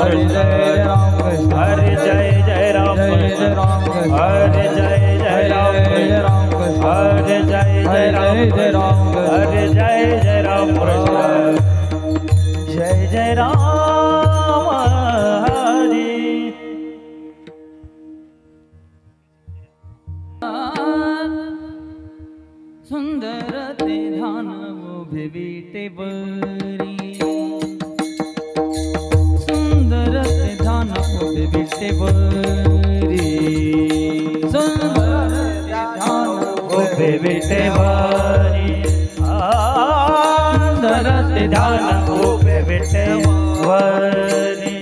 हरे जय राम कृष्ण हरे जय जय राम कृष्ण हरे जय जय राम कृष्ण हरे जय जय राम हरे जय जय राम कृष्ण जय जय राम हरे सुंदर ते ध्यान उभे विटेवरी सुंदर ते ध्यान उभे विटेवरी सुंदर ते ध्यान उभे विटेवरी सुंदर ते ध्यान उभे विटेवरी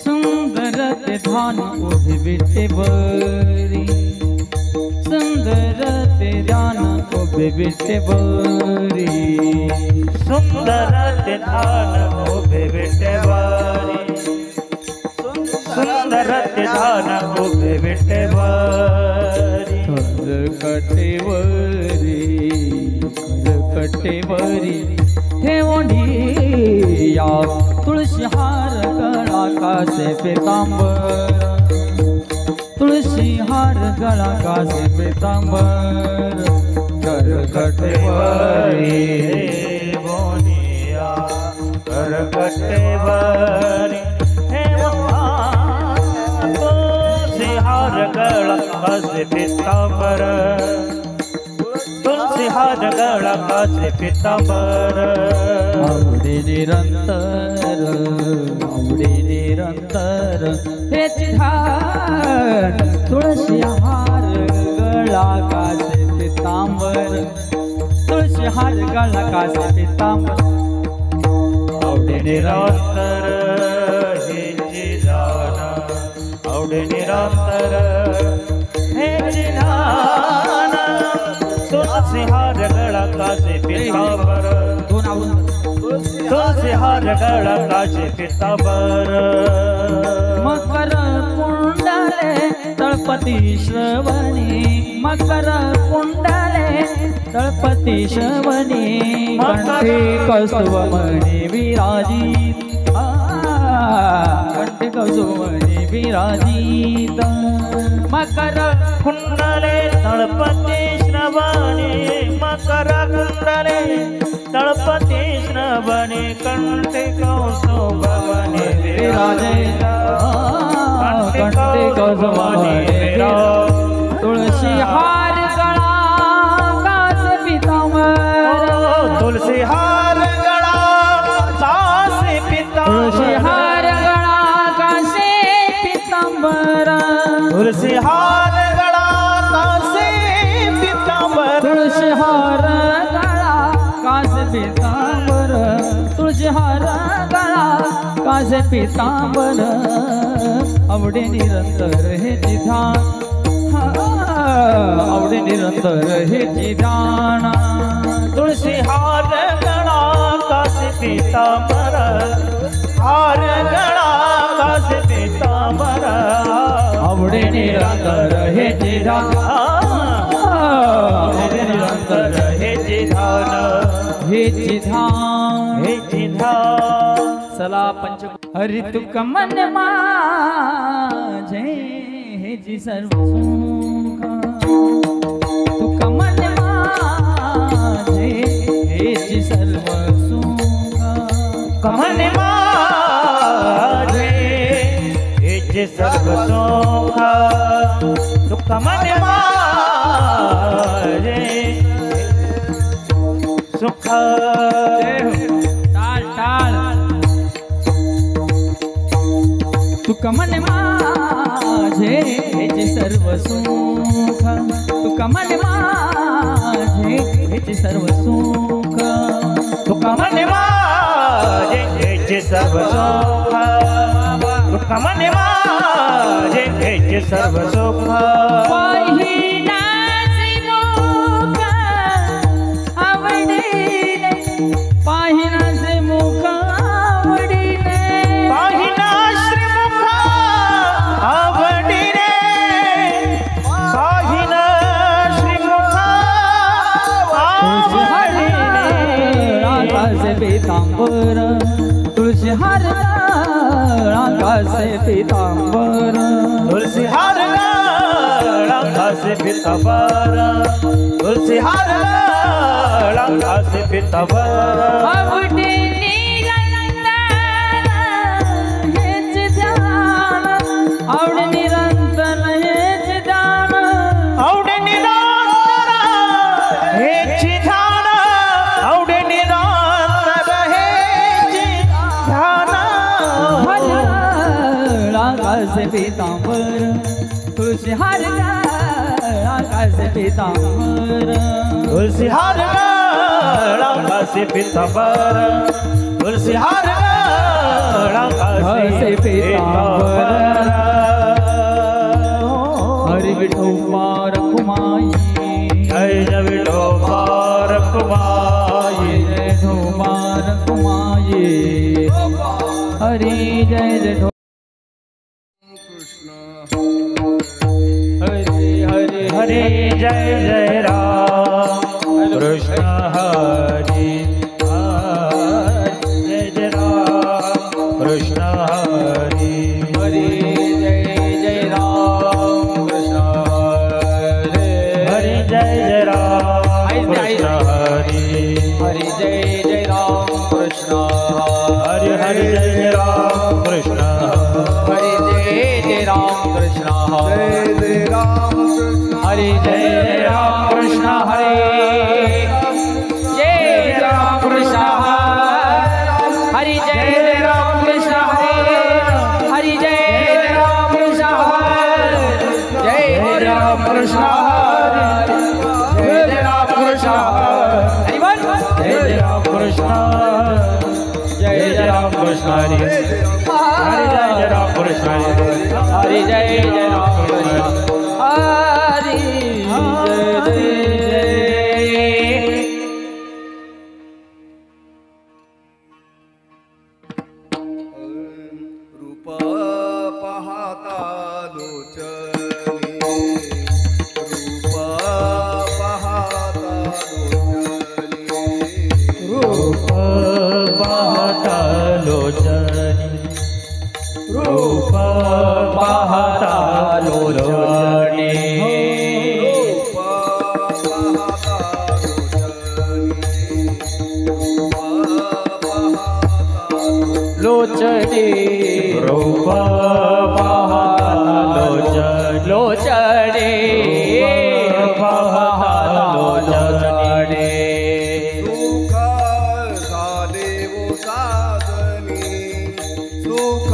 सुंदर ते ध्यान उभे विटेवरी सुंदर ते ध्यान उभे विटेवरी सुंदर ते ध्यान उभे विटेवरी सुंदर ते ध्यान उभे विटेवरी कटेवरी ठेवणी या तुळशी हार गळा कासे पितांबर तुळशी हार गळा कासे पितांबर करकटेवरी बोनिया करकटेवरी तुलसी हार गळा कासे पितांबर तुलसी हार गळा कासे पितांबर आवडे निरंतर हेच ध्यान तुळशी हार गळा कासे पितांबर तुळशी हार गळा कासे पितांबर आवडे निरंतर हे ध्यान आवडे निरंतर हे ध्यान तुलसी हार गळा कासे पितांबर तुलसी हार गळा कासे पितांबर मकर कुंडले तळपती श्रवणी मकर कुंडले तळपती श्रवणी कंठे कौस्तुभमणी विराजित कंठे कौस्तुभमणी विराजित मकर कुंडले तळपती श्रवणी मकर कुंडले तळपती श्रवणी कंठे कौस्तुभमणी विराजित कंठे कौस्तुभमणी तुळशी हार गळा कासे पितांबर तुलसी हार गळा कासे तुळशी पितांबर हार गळा कासे पितांबर तुलसी हार गळा कासे पितांबर तुळशी हार गळा कासे पितांबर तुळशी हार गळा कासे पितांबर आवडे निरंतर हे ध्यान आवडे निरंतर हे ध्यान तुलसी हार गळा कासे पितांबर हार गळा कासे पितांबर आवडे निरंतर हे ध्यान आवडे निरंतर हे ध्यान हे ध्यान हे ध्यान चला पंच हरि तुका मन माझे हे जी सर्व सुख तुका मन माझे हे जी सर्व सुख कमन माझे हे सर्व सुख तू कमन माझे सुख टाळ टाळ तुका मन माझे हे जे सर्व सुख तुका मन माझे हे जे सर्व सुख तू कमन माझे हे सर्व सुख तू कमन माझे हे सर्व सुख पाहिनाचे मुख आवडीने पाहिनाचे मुख आवडीने पाहिना श्रीमुख आवडीने पाहिना श्रीमुख आवडीने से पीतांबर तुलसी हार रांगा से पीतांबर तुलसी हार रांगा से पीतांबर तुलसी हार रांगा से पीतांबर आवडे निरंतर हेच ध्यान आवडे निरंतर हेच ध्यान आवडे निरंतर हेच ध्यान रांगा से पीतांबर तुलसी हार रांगा से पीतांबर तुलसी हार रांगा से पीतांबर तुलसी हार रांगा से पीतांबर हरि विठोबा रखुमाई जय जय विठोबा रखुमाई जय धोबा रखुमाई हरि जय जय हरे हरे हरे जय जय राम कृष्ण हरे जय जय राम कृष्ण हरे हरे जय जय राम कृष्ण हरे हरे जय जय राम कृष्ण हरे हरे जय जय राम कृष्ण हरे हरे जय जय राम कृष्ण हरे जय जय राम कृष्ण हरे जय राम कृष्ण हरे जय राम कृष्ण हरे जय राम कृष्ण हरे जय राम कृष्ण जय राम कृष्ण जय राम कृष्ण हरि बोल जय जय राम कृष्ण जय जय राम कृष्ण हरे हरे जय जय राम कृष्ण हरि जय जय राम कृष्ण हरि जय जय रूप पाहता लोचनी रूप पाहता लोचनी रूप पाहता लोचनी रूप पाहता लोचनी रूप पाहता लोचनी रूप पाहता लोचने रूप पाहता लोचनी लोचने पाहता लोचनी सुख सादेवो साधनी सुख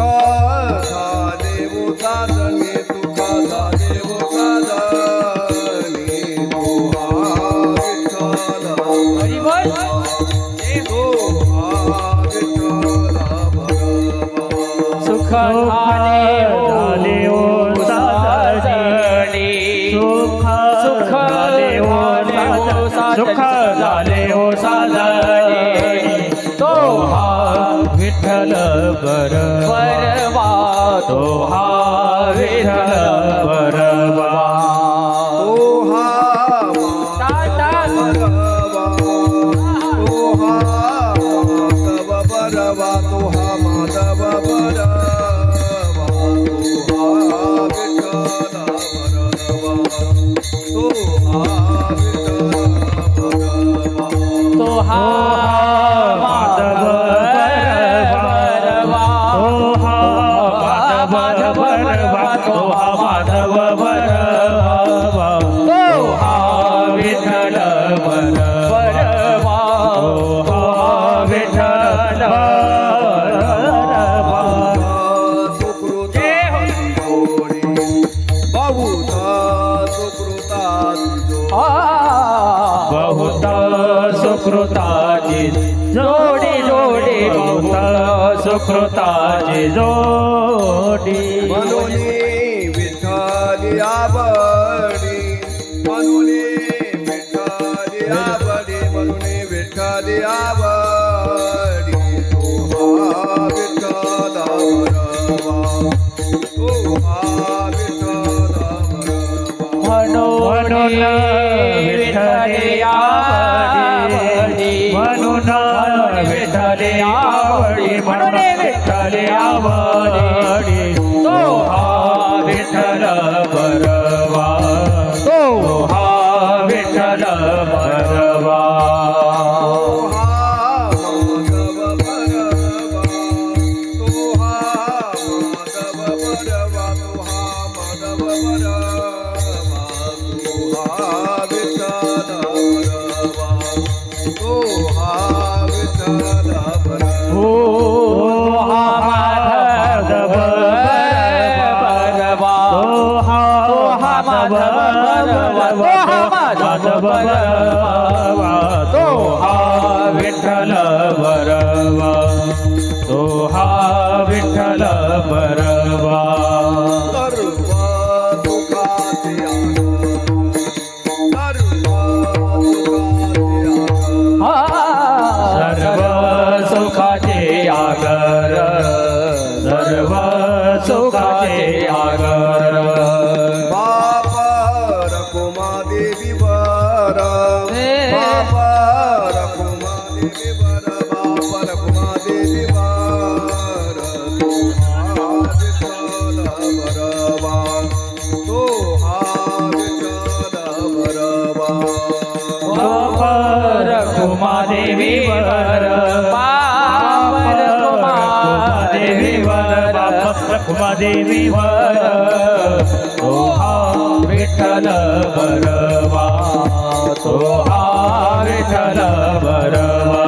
सादेवो साधनी सुख सादेवो साधनी हरि बोल सुख झाले हो साधनी सुख सुख झाले हो सुख झाले हो साधनी तो हा विठ्ठल बरवा तो हा विठ्ठल बरवा तो हा माधव बरवा तो हा माधव बरवा तो हा माधव बरवा तो हा विठ्ठल बरवा तो हा विठ्ठल बरवा बहुत सुकृताची जोडी जोडी बहुत सुकृताची जोडी मनोनी विठ्ठली आवडी मनोनी विठ्ठली आवडी मनोनी विठ्ठली आवडी तो हा विठ्ठल बरवा तो हा विठ्ठल बरवा म्हणून विठ्ठली आवडी म्हणून विठ्ठले आवडी म्हणून विठ्ठले आवडी तो हा विठ्ठल बरवा, तो हा विठ्ठल बरवा. तो हा विठ्ठल बरवा, तो हा विठ्ठल बरवा. सर्व सुखाचे आगर, सर्व सुखाचे आगर. देवी वर पावर देवी वर देवी वर तो हा विठ्ठल बरवा, तो हा विठ्ठल बरवा.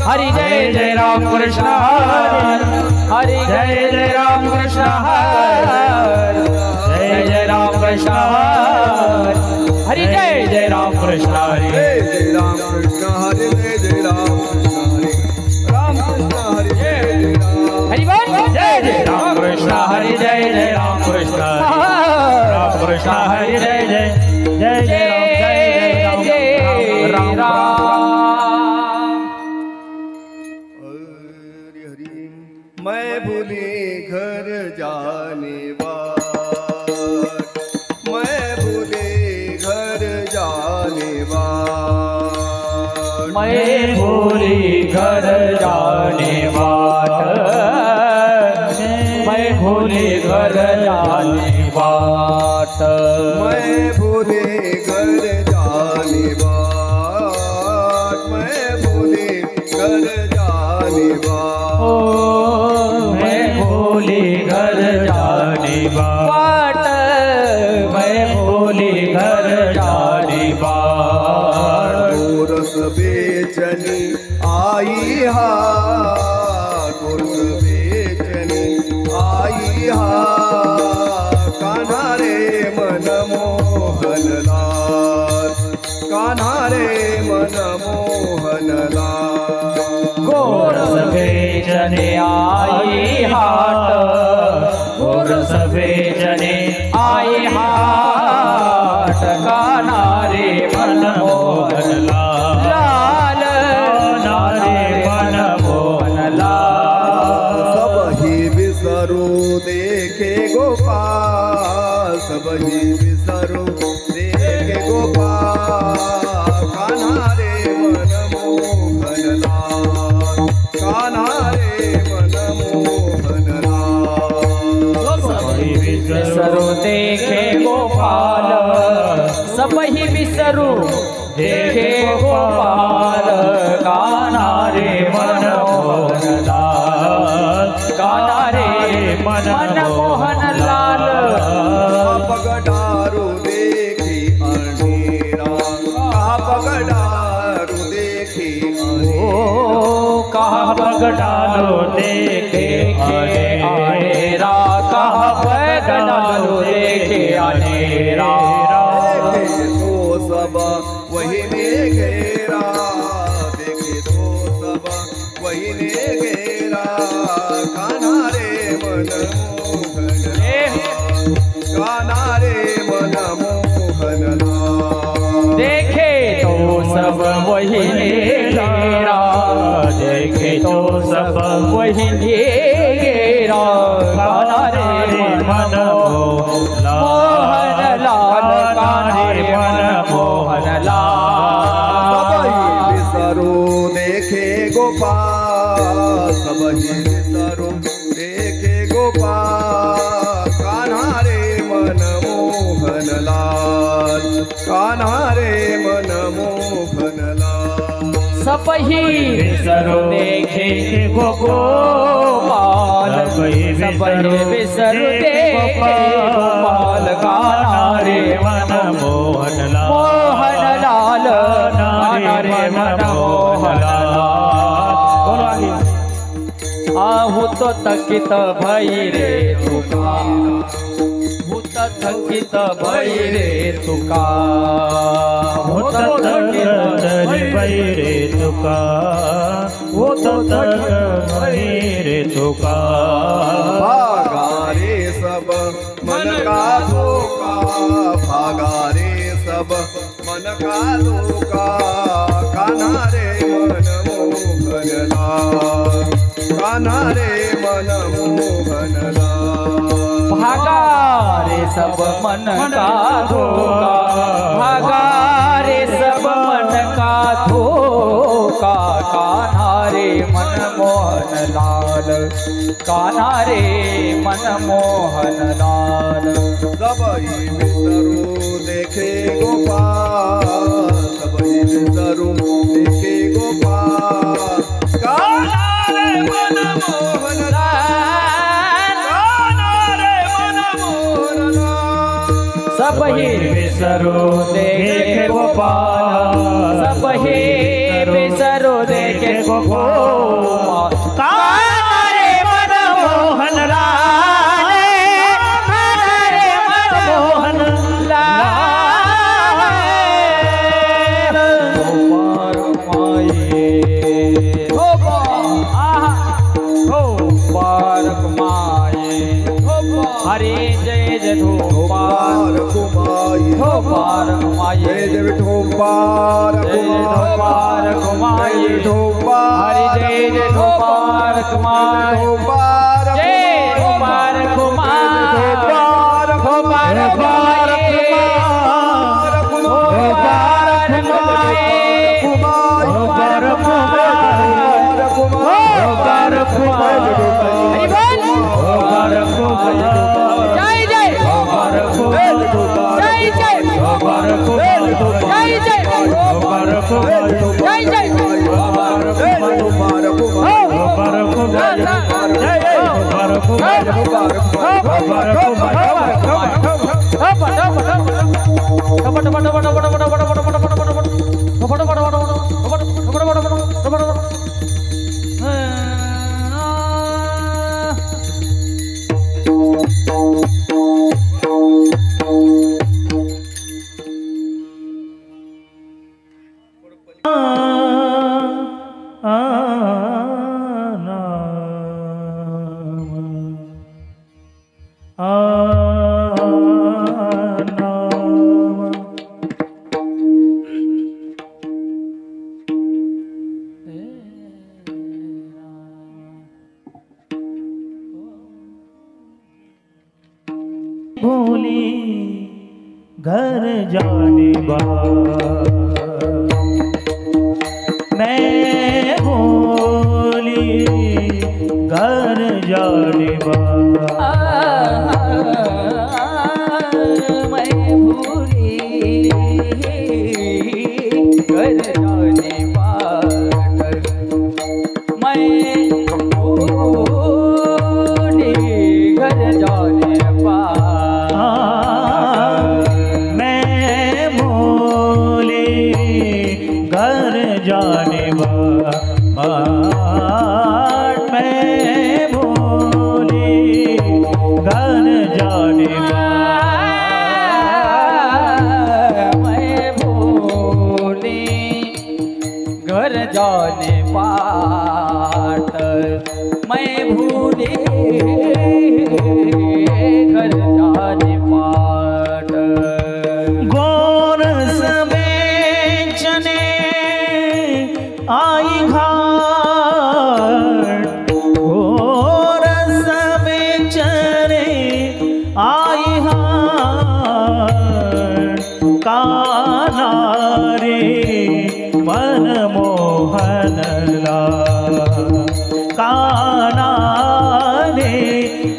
हरि जय जय राम कृष्ण हरि जय जय राम कृष्ण जय जय राम कृष्ण हरि जय जय राम कृष्ण हरि जय राम कृष्ण हरि जय जय राम कृष्ण हरि जय जय राम कृष्ण राम कृष्ण हरि जय जय जय जय राम राम. मैं भूली घर जाने बात, मैं भूली घर जाने बात, मैं भूली घर जाने बात, मैं भूली घर जाने बात, मैं भूली घर जाने बात, मैं भूली घर जाने बात. मैं भूली घर जाने बात, मैं भूली घर जाने बात. गोरस बेचनी आई हा, गोरस बेचनी आई हा, कान्हा रे मन मोहन लाल, कान्हा रे मन मोहन लाल. गोरस बेचने आई हाट, गोरस बेचने आई हाट, कान्हा रे मन मोहन लाल, कान्हा रे मन मोहन लाल. सब ही विसरू देखे गोपाल, सब ही विसरू देखे गोपाल, कान्हा रे मन मोहन लाल, कान्हा रे मन मोहन लाल. विसरू देखे गोपाल, सब ही विसरू देखे गोपाल, कान्हा रे मन मोहन लाल, कान्हा रे मन मोहन लाल. पगडारू देखी अणीरा, पगडारू देखी अणीरा, पग डालो देखे अंधेरा, कहाँ पग डालो देखे अंधेरा। देखे तो सब वही ने घेरा, देखे तो सब वही ने घेरा। कान्हा रे मन मोहन लाल, कान्हा रे मन मोहन लाल। देखे तो सब वही घेरा, देखे तो सब वही घेरा। कान्हा रे मन मोहन लाल, कान्हा रे मन मोहन लाल। सबही विसरो देखे गोपाल, सबही विसरो देखे गोपाल। कान्हा रे मन मोहन लाल, कान्हा रे मन मोहन लाल। सबही विसरो देखे गोपाल, सबही विसरो देखे गोपाल। कान्हा रे मन मोहन लाल, मोहन लाल, कान्हा रे मन मोहन लाल। आहूत थकित भई रे तुका, भूत थकित भई रे तुका, भूत थकित भई रे तुका, भूत भई रे तुका। भागा रे सब मन का धोखा, भागा रे सब मन का धोखा। कान्हा रे मन मोहन लाल, कान्हा रे मन मोहन लाल। भागा रे सब मन का धोखा, भागा रे सब मन का धोखा। कान्हा रे मन मोहन लाल, कान्हा रे मन मोहन लाल। सबही विसरो देखे गोपाल, सबही विसरो देखे गोपाल। कान्हा रे मन मोहन लाल, कान्हा रे मन मोहन लाल। सबही विसरो देखे गोपाल, सबही विसरो देखे गोपाल। कान्हा रे मन मोहन लाल, कान्हा रे मन मोहन लाल। गोपाल माये गोपाल, गोपाल माये हरे जय जय गोपाल कुमारी, गोपाल माये जय जय विठोबार गोपाल कुमारी, हरे जय जय गोपाल कुमार, जय गोपाल कुमार, गोपाल कुमार, गोपाल जय जय जय जय जय जय जय भूली घर जाने बाद, मैं भूली घर जाने बाद, मैं भूली घर जाने बाद, मैं भूली घर जाने बाद, मैं भूली जाने बाट मैं भूली घर जाने बाट। गोरस बेचने आई घाट, गोरस बेचने आई घाट, कान्हा रे मनमोहन लाल, कान्हा रे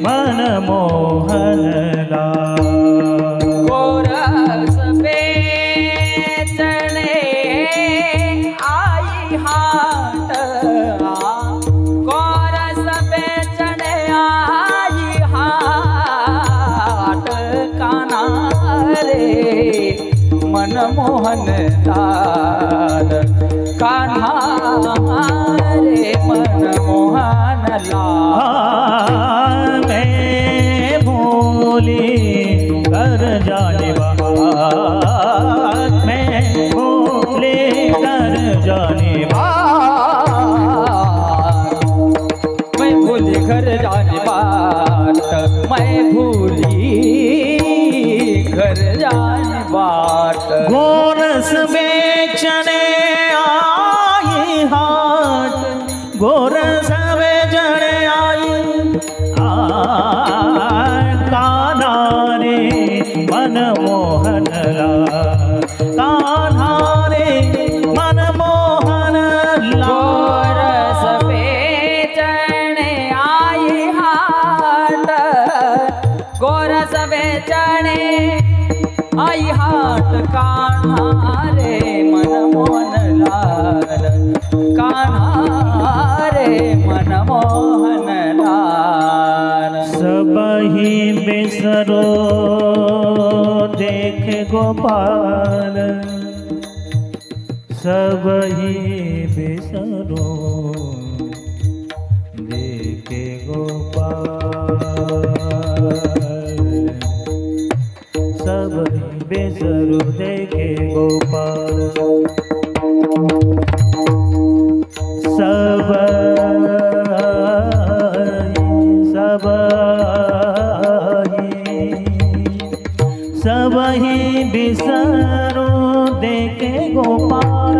मनमोहन लाल। गोरस बेचने आई हाट, गोरस बेचने आई हाट, कान्हा रे मनमोहन लाल, कान्हा रे मनमोहन लाल। मैं भूली कर जाने बात, मैं भूली कर जाने बात, मैं भूली घर जाने बाट, मैं भूली घर जाने बाट। गोरस बेचने आई हाट, गोरस बेचने आई कान्हा रे मनमोहन लाल, कान्हा रे मनमोहन लाल। गोरस बेचने आई हाट, गोरस बेचने आई हाट, कान्हा रे मनमोहन लाल, कान्हा रे मनमोहन लाल। सबही बिसरो देख गोपाल, सबही बिसरो देखे गोपाल, सबही बिसरो देखे गोपाल। सबही बिसरो देखे गोपाल,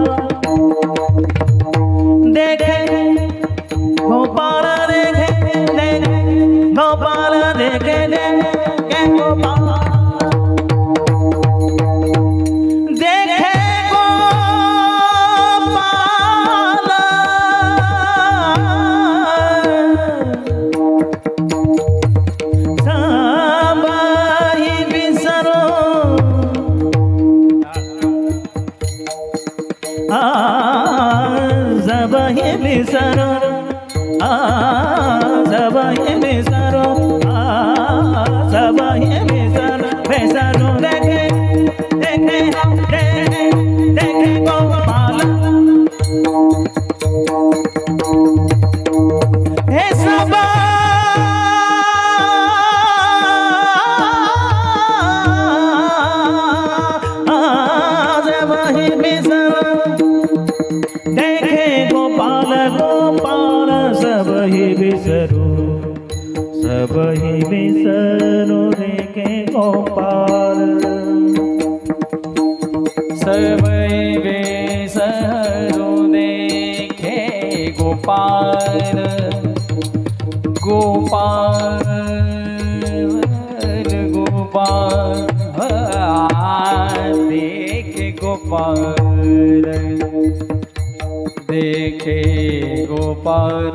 देखे गोपाल, देखे देखे गोपाल, देखे देखे गोपाल, देखे गोपाल, सबही बिसरो सबही बिसरो, सबही बिसरो, सबही बिसरो, बिसरो देखे देखे देखे देखे गोपाल। हे सबा सबही बिसरो देखे गोपाल, गोपाल सबही बिसरो, सबही बिसरो देखे गोपाल। सबही बिसरो देखे गोपाल, गोपाल गोपाल देखे गोपाल, देखे गोपाल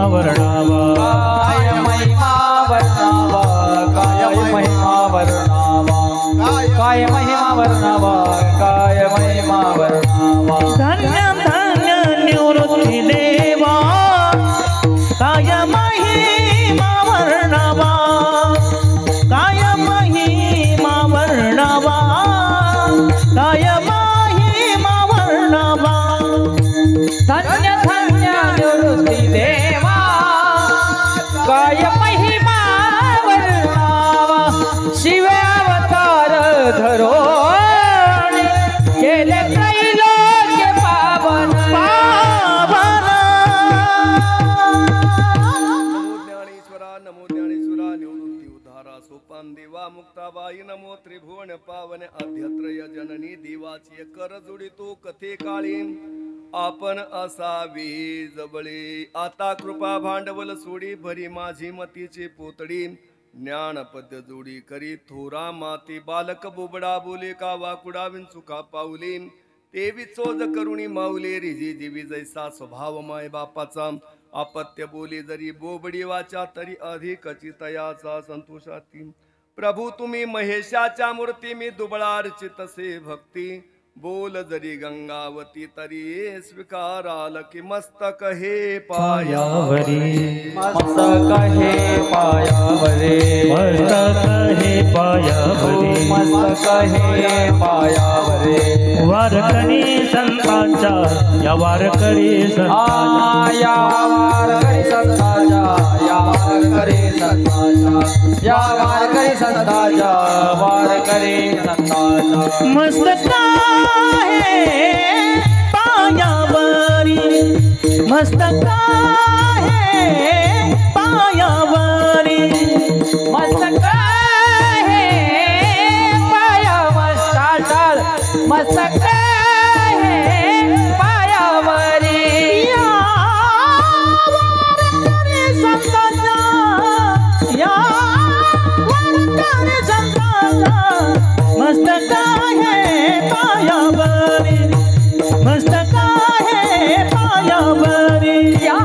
वर्णावा काय महिमा वर्णावा काय महिमा वर्णावा काय महिमा वर्णावा काय महिमा वर्णावा धन्य धन्य निवृत्ती देवा काय महिमा वर्णावा काय महिमा वर्णावा काय महिमा वर्णावा धन्य धन्य निवृत्ती देवा काय महिमा वर्णावा शिवे अवतार धरो केले त्रैलोक्य पावन पावन नमो ज्ञानेश्वरा निवृत्ती उद्धारा सोपान देवा मुक्ताबाई नमो त्रिभुवन पावन आद्यत्रय जननी देवाची कर जोडितो कथे काळी आपण असावी जबळे आता कृपा भांडवल सोडी भरी माझी मतीची पोतडी ज्ञानपद जोडी करी थोरा माती बालक बोबडा बोले का वाकुडा विंचुका पाऊली तेवी चोज करुणी माऊले रिजी जीवी जैसा स्वभाव माय बापाचा अपत्य बोली जरी बोबडी वाचा तरी अधिकची तयाचा संतोषाती प्रभू तुम्ही महेशाच्या मूर्ती मी दुबळा अर्चितसे भक्ती बोल जरी गंगावती तरी स्वीकाराल की मस्तक हे पायावरी मस्तक हे पायावरे मस्तक हे पायावरी मस्तक हे पायावरे वारकरी संतांच्या या वारकरी संतांच्या या वारकरी संतांच्या या वारकरी संतांच्या या वारकरी संतांच्या वारकरी संतांच्या मस्तक हे पायावरी मस्तक हे पायावरी मस्तक हे पायावर टाळ मस्तक हे पायावरी या वारकरी संतांच्या या वारकरी संतांच्या मस्तक हे पायावरी मस्तक हे पायावरी या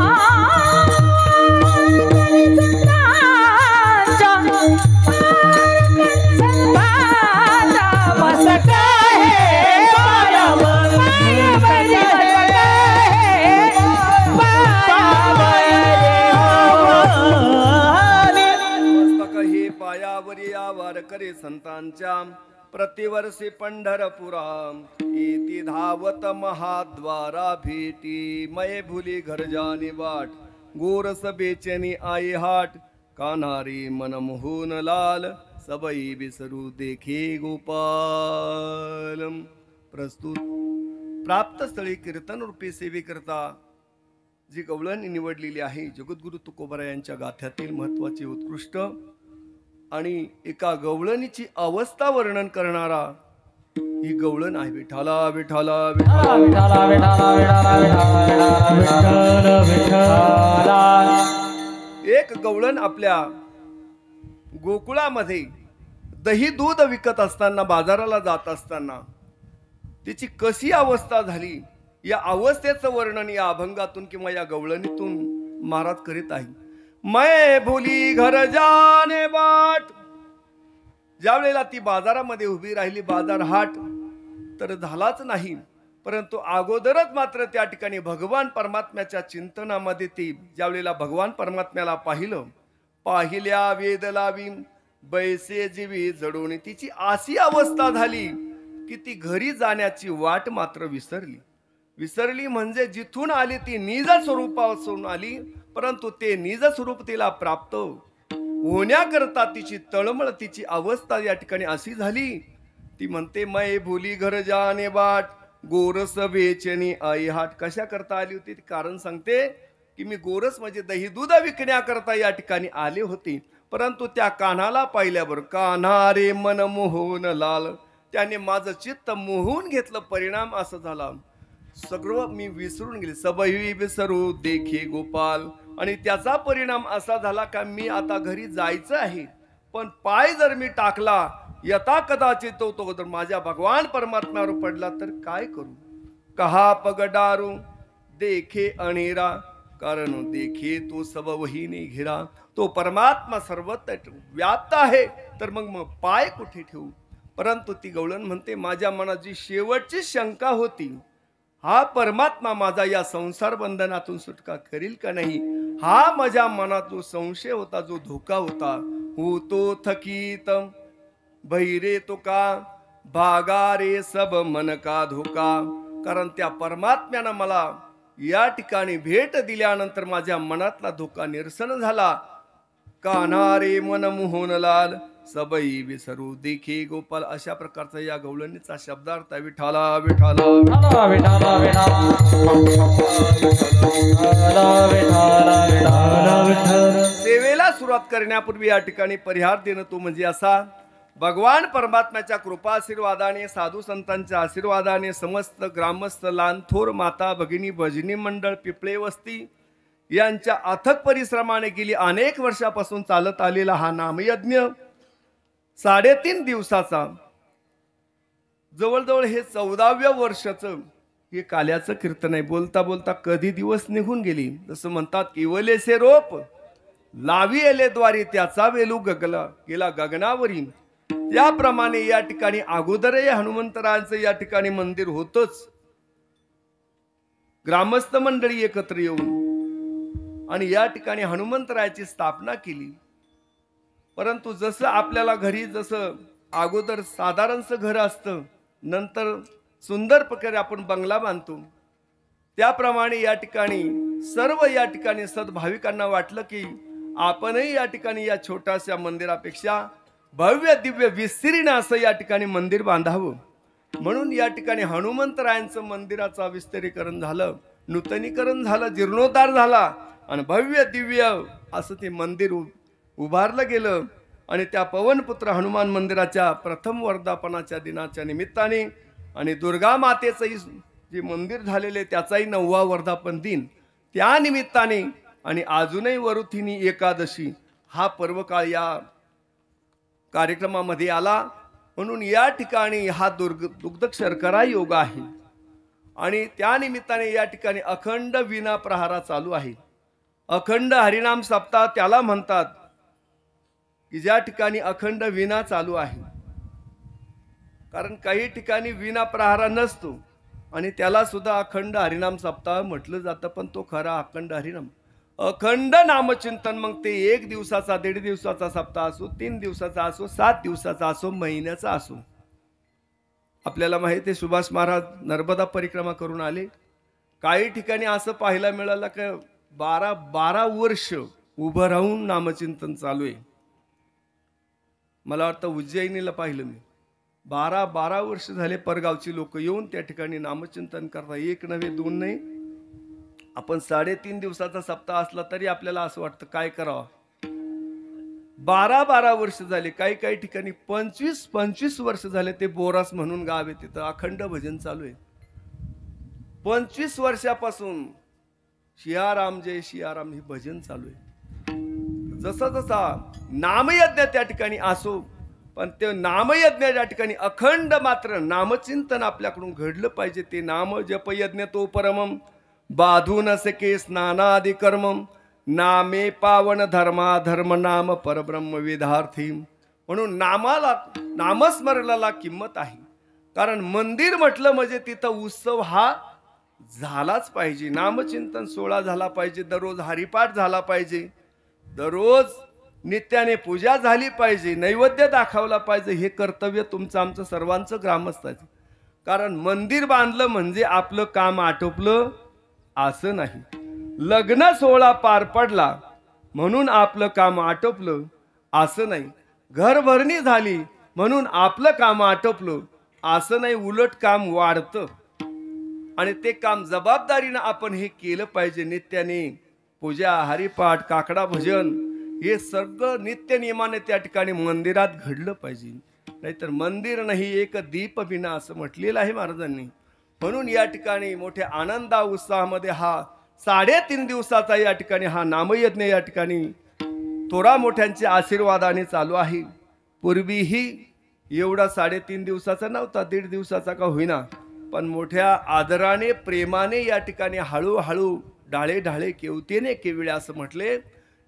मस्तक हे मस्तक हे पायावरी या वारकरी संतांच्या प्रतिवर्षी पंढरपुरा इति धावत महाद्वारा भेटी मये भुली घर जानी वाट गोरस बेचैनी आई हाट कान्हारी मन मोहन लाल सबई बिसरू देखे गोपाल प्रस्तुत प्राप्त स्थळी कीर्तन रूपी सेवेकरता जी गवळण निवडलेली आहे जगद्गुरु तुकोबरा यांच्या गाथ्यातील महत्वाची उत्कृष्ट आणि एका गवळणीची अवस्था वर्णन करणारा ही गवळण आहे. विठाला विठाला विठाला विठाला विठाला विठाला विठाला एक गवळण आपल्या गोकुळामध्ये दही दूध विकत असताना बाजाराला जात असताना तिची कशी अवस्था झाली या अवस्थेचं वर्णन या अभंगातून किंवा या गवळणीतून महाराज करीत आहे. मैं भुली घर जाने बाट ज्या वेळेला ती बाजारामध्ये उभी राहिली बाजार हाट तर झालाच नाही परंतु अगोदरच मात्र त्या ठिकाणी भगवान परमात्म्याच्या चिंतनामध्ये ती ज्या वेळेला भगवान परमात्म्याला पाहिल्या वेद लावी बैसे जीवी जडून तिची अशी अवस्था झाली की ती घरी जाण्याची वाट मात्र विसरली म्हणजे जिथून आली ती निज स्वरूपापासून आली परंतु ते निज स्वरूप तिला प्राप्त होण्याकरता तिची तळमळ तिची अवस्था या ठिकाणी अशी झाली. ती म्हणते मै भुली घर जाने बाट गोरस बेचनी आई हाट. कशा करता आली होती कारण सांगते की मी गोरस म्हणजे दही दूध विकण्याकरता या ठिकाणी आले होते परंतु त्या कान्हाला पाहिल्यावर कान्हा रे मन मोहन लाल त्याने माझं चित्त मोहून घेतलं परिणाम असा झाला सगळं मी विसरून गेले सबही विसरू देखे गोपाल आणि त्याचा परिणाम असा झाला का मी आता घरी जायचं आहे पण पाय जर मी टाकला यथा कदाचित तो जर माझ्या भगवान परमात्म्यावर पडला तर काय करू. कहा पगडारू देखे अणेरा कारण देखे तो सब वहीने घिरा. तो परमात्मा सर्वत्र व्याप्त आहे, तर मग पाय कुठे ठेवू. परंतु ती गवळण म्हणते, माझ्या मनात जी शेवटची शंका होती, हा परमात्मा माझा या संसार बंधनातून सुटका करील का नाही, हा माझ्या मनात जो संशय होता, जो धोका होता, तो थकीत बहिरे तो का भागा रे सब मन का धोका. कारण त्या परमात्म्यानं मला या ठिकाणी भेट दिल्यानंतर माझ्या मनातला धोका निरसन झाला. कान्हा रे मन मोहन लाल सबई विसरू देखी गोपाल. अशा प्रकारचा या गवळणीचा शब्दार्थ विठाला विठाला सेवेला सुरुवात करण्यापूर्वी या ठिकाणी परिहार देणं तो म्हणजे असा. भगवान परमात्म्याच्या कृपा आशीर्वादाने, साधू संतांच्या आशीर्वादाने, समस्त ग्रामस्थ, लहान थोर, माता भगिनी, भजनी मंडळ, पिपळे वस्ती यांच्या अथक परिश्रमाने गेली अनेक वर्षापासून चालत आलेला हा नामयज्ञ 3.5 दिवसाचा, जवळजवळ हे 14व्या वर्षाचं हे काल्याचं कीर्तन आहे. बोलता बोलता कधी दिवस निघून गेली. जसं म्हणतात, केवलेसे रोप लावी एले द्वारी, त्याचा वेलू गगला गेला गगनावरी. त्याप्रमाणे या ठिकाणी अगोदरही हनुमंतरायांचं या ठिकाणी मंदिर होतच. ग्रामस्थ मंडळी एकत्र येऊन आणि या ठिकाणी हनुमंतरायाची स्थापना केली. परंतु जसं आपल्याला घरी जसं अगोदर साधारणसं घर असतं, नंतर सुंदर प्रकारे आपण बंगला बांधतो, त्याप्रमाणे या ठिकाणी सर्व या ठिकाणी सद्भाविकांना वाटलं की आपणही या ठिकाणी या छोट्याशा मंदिरापेक्षा भव्य दिव्य विस्तीर्ण असं या ठिकाणी मंदिर बांधावं. म्हणून या ठिकाणी हनुमंतरायांचं मंदिराचं विस्तारीकरण झालं, नूतनीकरण झालं, जीर्णोद्धार झाला आणि भव्य दिव्य असं ते मंदिर उभारलं गेलं. आणि त्या पवनपुत्र हनुमान मंदिराच्या प्रथम वर्धापनाच्या दिनाच्या निमित्ताने आणि दुर्गा मातेचंही जे मंदिर झालेले त्याचाही 9वा वर्धापन दिन त्या निमित्ताने आणि अजूनही वरुथिनी एकादशी हा पर्वकाळ या कार्यक्रमामध्ये आला. म्हणून या ठिकाणी हा दुग्ध शर्करा योग आहे आणि त्या निमित्ताने या ठिकाणी अखंड विना प्रहारा चालू आहे. अखंड हरिनाम सप्ताह त्याला म्हणतात की ज्या ठिकाणी अखंड विना चालू आहे. कारण काही ठिकाणी विना प्रहारा नसतो आणि त्याला सुद्धा अखंड हरिनाम सप्ताह म्हटलं जातं, पण तो खरा अखंड हरिनाम, अखंड नामचिंतन. मग ते 1 दिवसाचा, 1.5 दिवसाचा सप्ताह असो, 3 दिवसाचा असो, 7 दिवसाचा असो, महिन्याचा असो. आपल्याला माहिती आहे, सुभाष महाराज नर्मदा परिक्रमा करून आले. काही ठिकाणी असं पाहायला मिळालं की 12 वर्ष उभं राहून नामचिंतन चालू आहे. मला वाटतं उज्जैनीला पाहिलं मी, 12 वर्ष झाले परगावची लोक येऊन त्या ठिकाणी नामचिंतन करतात. 1 नव्हे 2 नाही. आपण 3.5 दिवसाचा सप्ताह असला तरी आपल्याला असं वाटतं काय करावं. 12 वर्ष झाले, काही ठिकाणी 25 वर्ष झाले. ते बोरास म्हणून गाव आहे, तिथं अखंड भजन चालू आहे. 25 वर्षापासून सियाराम जय सियाराम हे भजन चालू आहे. जसा नामयज्ञ त्या ठिकाणी असो, पण ते नामयज्ञ त्या ठिकाणी अखंड मात्र नामचिंतन आपल्याकडून घडलं पाहिजे. ते नाम जप यज्ञ तो परमम बाधू न सके स्नानादि कर्मम नामे पावन धर्मा धर्म नाम परब्रह्म वेदार्थी. म्हणून नामस्मरणाला किंमत आहे. कारण मंदिर म्हटलं म्हणजे तिथं उत्सव हा झालाच पाहिजे. नामचिंतन सोहळा झाला पाहिजे, दररोज हरिपाठ झाला पाहिजे, दररोज नित्याने पूजा झाली पाहिजे, नैवेद्य दाखवला पाहिजे. हे कर्तव्य तुमचं आमचं सर्वांचं ग्रामस्थाचं. कारण मंदिर बांधलं म्हणजे आपलं काम आटोपलं असं नाही. लग्न सोहळा पार पडला म्हणून आपलं काम आटोपलं असं नाही. घरभरणी झाली म्हणून आपलं काम आटोपलं असं नाही. उलट काम वाढतं आणि ते काम जबाबदारीनं आपण हे केलं पाहिजे. नित्याने पूजा, हरिपाठ, काकडा भजन हे सगळं नित्य नियमाने त्या ठिकाणी मंदिरात घडलं पाहिजे. नाहीतर मंदिर नाही एक दीप बिना असं म्हटलेलं आहे महाराजांनी. म्हणून या ठिकाणी मोठ्या आनंदा उत्साहामध्ये हा 3.5 दिवसाचा या ठिकाणी हा नामयज्ञ या ठिकाणी थोरा मोठ्यांच्या आशीर्वादाने चालू आहे. पूर्वीही एवढा 3.5 दिवसाचा नव्हता, 1.5 दिवसाचा का होईना, पण मोठ्या आदराने प्रेमाने या ठिकाणी हळूहळू ढाळे ढाळे केवतेने केविळे असं म्हटले.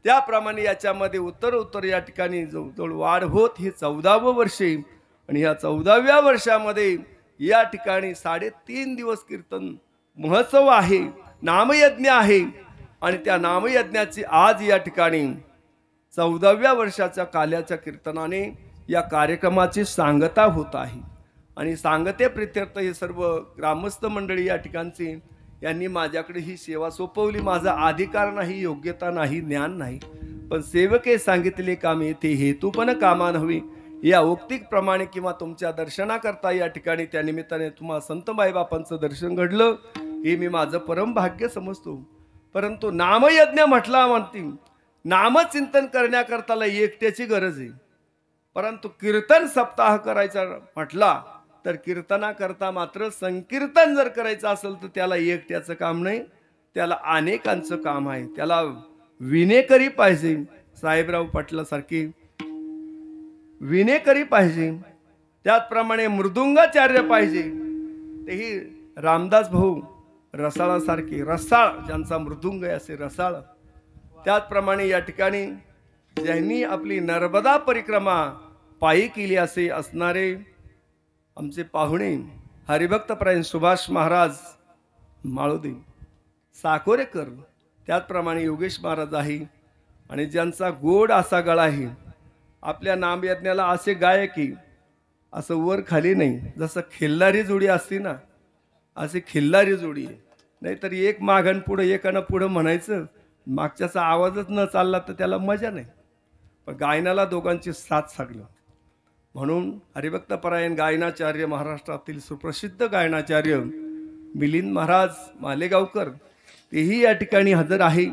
त्याप्रमाणे याच्यामध्ये उत्तर या ठिकाणी जवळजवळ वाढ होत हे 14वं वर्ष आहे. आणि ह्या 14व्या वर्षामध्ये या ठिकाणी 3.5 दिवस कीर्तन महोत्सव आहे, नामयज्ञ आहे. आणि त्या नामयज्ञाची आज या ठिकाणी 14व्या वर्षाच्या काल्याच्या कीर्तनाने या कार्यक्रमाची सांगता होत आहे. आणि सांगते प्रित्यर्थ हे सर्व ग्रामस्थ मंडळी या ठिकाणची यांनी माझ्याकडे ही सेवा सोपवली. माझा अधिकार नाही, योग्यता नाही, ज्ञान नाही, पण सेवके सांगितले काम येथे हेतू पण कामा नव्हे या उक्तिक प्रमाणे किंवा तुमच्या दर्शनाकरता या ठिकाणी त्या निमित्ताने तुम्हाला संत माईबापांचं दर्शन घडलं हे मी माझं परम भाग्य समजतो. परंतु नामयज्ञ म्हटला म्हणते, नामचिंतन करण्याकरताला एकट्याची गरज आहे. परंतु कीर्तन सप्ताह करायचा म्हटला तर कीर्तनाकरता मात्र संकीर्तन जर करायचं असेल तर त्याला एकट्याचं काम नाही, त्याला अनेकांचं काम आहे. त्याला विनेकरी पाहिजे, साहेबराव पाटलासारखी विनेकरी पाहिजे. त्याचप्रमाणे मृदुंगाचार्य पाहिजे, तेही रामदास भाऊ रसाळासारखे, रसाळ ज्यांचा मृदुंग आहे असे रसाळ. त्याचप्रमाणे या ठिकाणी ज्यांनी आपली नर्मदा परिक्रमा पायी केली असे असणारे आमचे पाहुणे हरिभक्तपरायण सुभाष महाराज माळोदे साकोरेकर, त्याचप्रमाणे योगेश महाराज आहे. आणि ज्यांचा गोड असा गळा आहे, आपल्या नामयज्ञाला असे गायकी असं वर खाली नाही, जसं खिल्लारी जोडी असते ना असे खिल्लारी जोडी आहे. नाहीतर एक मागण पुढं एकानं पुढं म्हणायचं, मागच्याचा आवाजच न चालला तर त्याला मजा नाही. पण गायनाला दोघांची साथ सागलं. म्हणून हरिभक्तपरायण गायनाचार्य महाराष्ट्रातील सुप्रसिद्ध गायनाचार्य मिलिंद महाराज मालेगावकर तेही या ठिकाणी हजर आहे.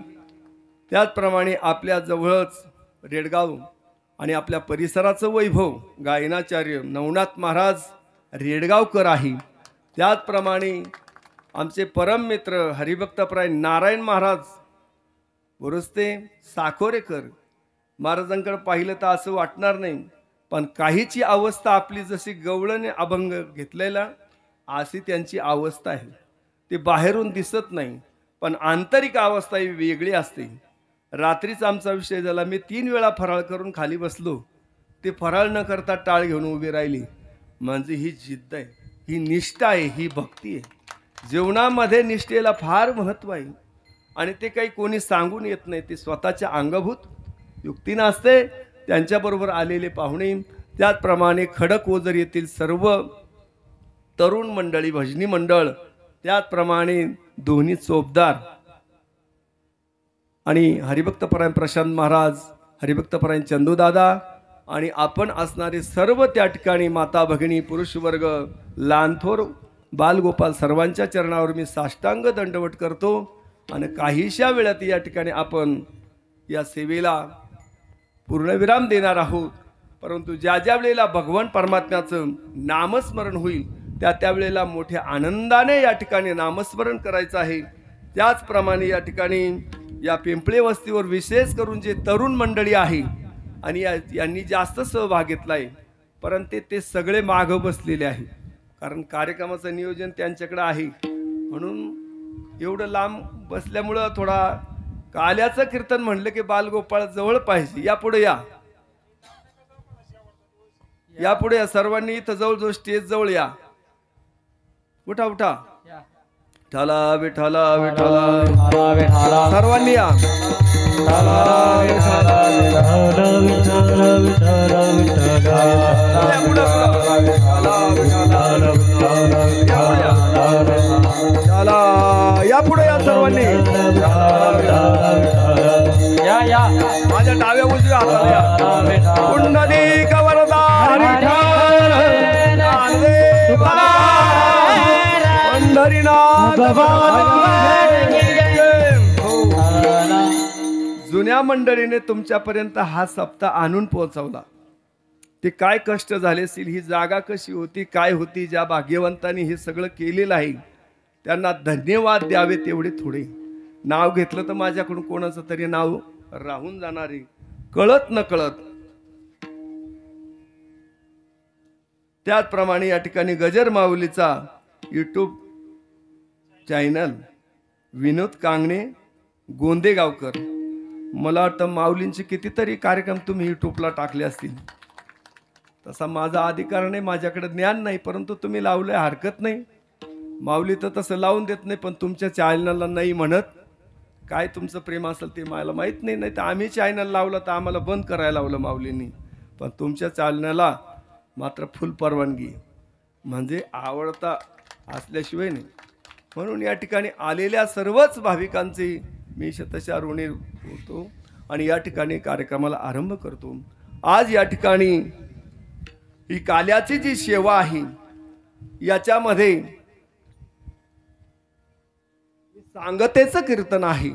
त्याचप्रमाणे आपल्या जवळच रेडगाव आणि आपल्या परिसराचं वैभव गायनाचार्य नवनाथ महाराज रेडगावकर आहे. त्याचप्रमाणे आमचे परम मित्र हरिभक्तपरायण नारायण महाराज बुरुस्ते साकोरेकर महाराजांकडे पाहिलं तर असं वाटणार नाही, पण काहीची अवस्था आपली जशी गवळणे अभंग घेतलेला अशी त्यांची अवस्था आहे. ते बाहेरून दिसत नाही, पण आंतरिक अवस्था ही वेगळी असते. रात्रीच आमचा विषय झाला, मी 3 वेळा फराळ करून खाली बसलो, ते फराळ न करता टाळ घेऊन उभी राहिली. म्हणजे ही जिद्द आहे, ही निष्ठा आहे, ही भक्ती आहे. जीवनामध्ये निष्ठेला फार महत्त्व आहे. आणि ते काही कोणी सांगून येत नाही, ते स्वतःच्या अंगभूत युक्तीनं असते. त्यांच्याबरोबर आलेले पाहुणे, त्याचप्रमाणे खडक ओझर येथील सर्व तरुण मंडळी, भजनी मंडळ, त्याचप्रमाणे दोन्ही चोपदार आणि हरिभक्तपरायण प्रशांत महाराज, हरिभक्तपरायण चंदूदादा आणि आपण असणारे सर्व त्या ठिकाणी माता भगिनी, पुरुष वर्ग, लहानथोर, बालगोपाल सर्वांच्या चरणावर मी साष्टांग दंडवट करतो. आणि काहीशा वेळात या ठिकाणी आपण या सेवेला पूर्णविराम देणार आहोत. परंतु ज्या ज्या वेळेला भगवान परमात्म्याचं नामस्मरण होईल त्या वेळेला मोठ्या आनंदाने या ठिकाणी नामस्मरण करायचं आहे. त्याचप्रमाणे या ठिकाणी या पिंपळे वस्तीवर विशेष करून जे तरुण मंडळी आहे आणि यांनी जास्त सहभाग घेतला आहे, परंतु ते सगळे मागं बसलेले आहे, कारण कार्यक्रमाचं नियोजन त्यांच्याकडे आहे. म्हणून एवढं लांब बसल्यामुळं थोडा काल्याचं कीर्तन म्हणलं की बालगोपाळ जवळ पाहिजे. यापुढे या, यापुढे या सर्वांनी, इथं जवळ स्टेज जवळ या. उठा उठा, विठाला विठाला विठाला, सर्वांनी या. या पुढे या सर्वांनी, या माझ्या डाव्या उजव्या हाताला या. पुंडलिक वरदा पंढरीनाथ. जुन्या मंडळीने तुमच्यापर्यंत हा सप्ताह आणून पोहोचवला. ते काय कष्ट झाले असतील, ही जागा कशी होती, काय होती, ज्या भाग्यवंतांनी हे सगळं केलेलं आहे त्यांना धन्यवाद द्यावे तेवढे थोडे. नाव घेतलं तर माझ्याकडून कोणाचं तरी नाव राहून जाणारे, कळत न कळत. त्याचप्रमाणे या ठिकाणी गजर माऊलीचा यूट्यूब चॅनल विनोद कांगणे गोंदेगावकर. मला वाटतं माऊलींचे कितीतरी कार्यक्रम तुम्ही यूट्यूबला टाकले असतील. तसा माझा अधिकार नाही, माझ्याकडे ज्ञान नाही, परंतु तुम्ही लावलंय हरकत नाही. माऊली तर तसं लावून देत नाही, पण तुमच्या चॅनलला नाही म्हणत. काय तुमचं प्रेम असेल ते मला माहीत नाही. नाही तर आम्ही चॅनल लावलं तर आम्हाला बंद करायला लावलं माऊलींनी, पण तुमच्या चॅनलला मात्र फुल परवानगी, म्हणजे आवडता असल्याशिवाय नाही. म्हणून या ठिकाणी आलेल्या सर्वच भाविकांचे मी शतशः ऋणी होतो आणि या ठिकाणी कार्यक्रमाला आरंभ करतो. आज या ठिकाणी ही काल्याची जी सेवा आहे याच्यामध्ये सांगतेचं कीर्तन आहे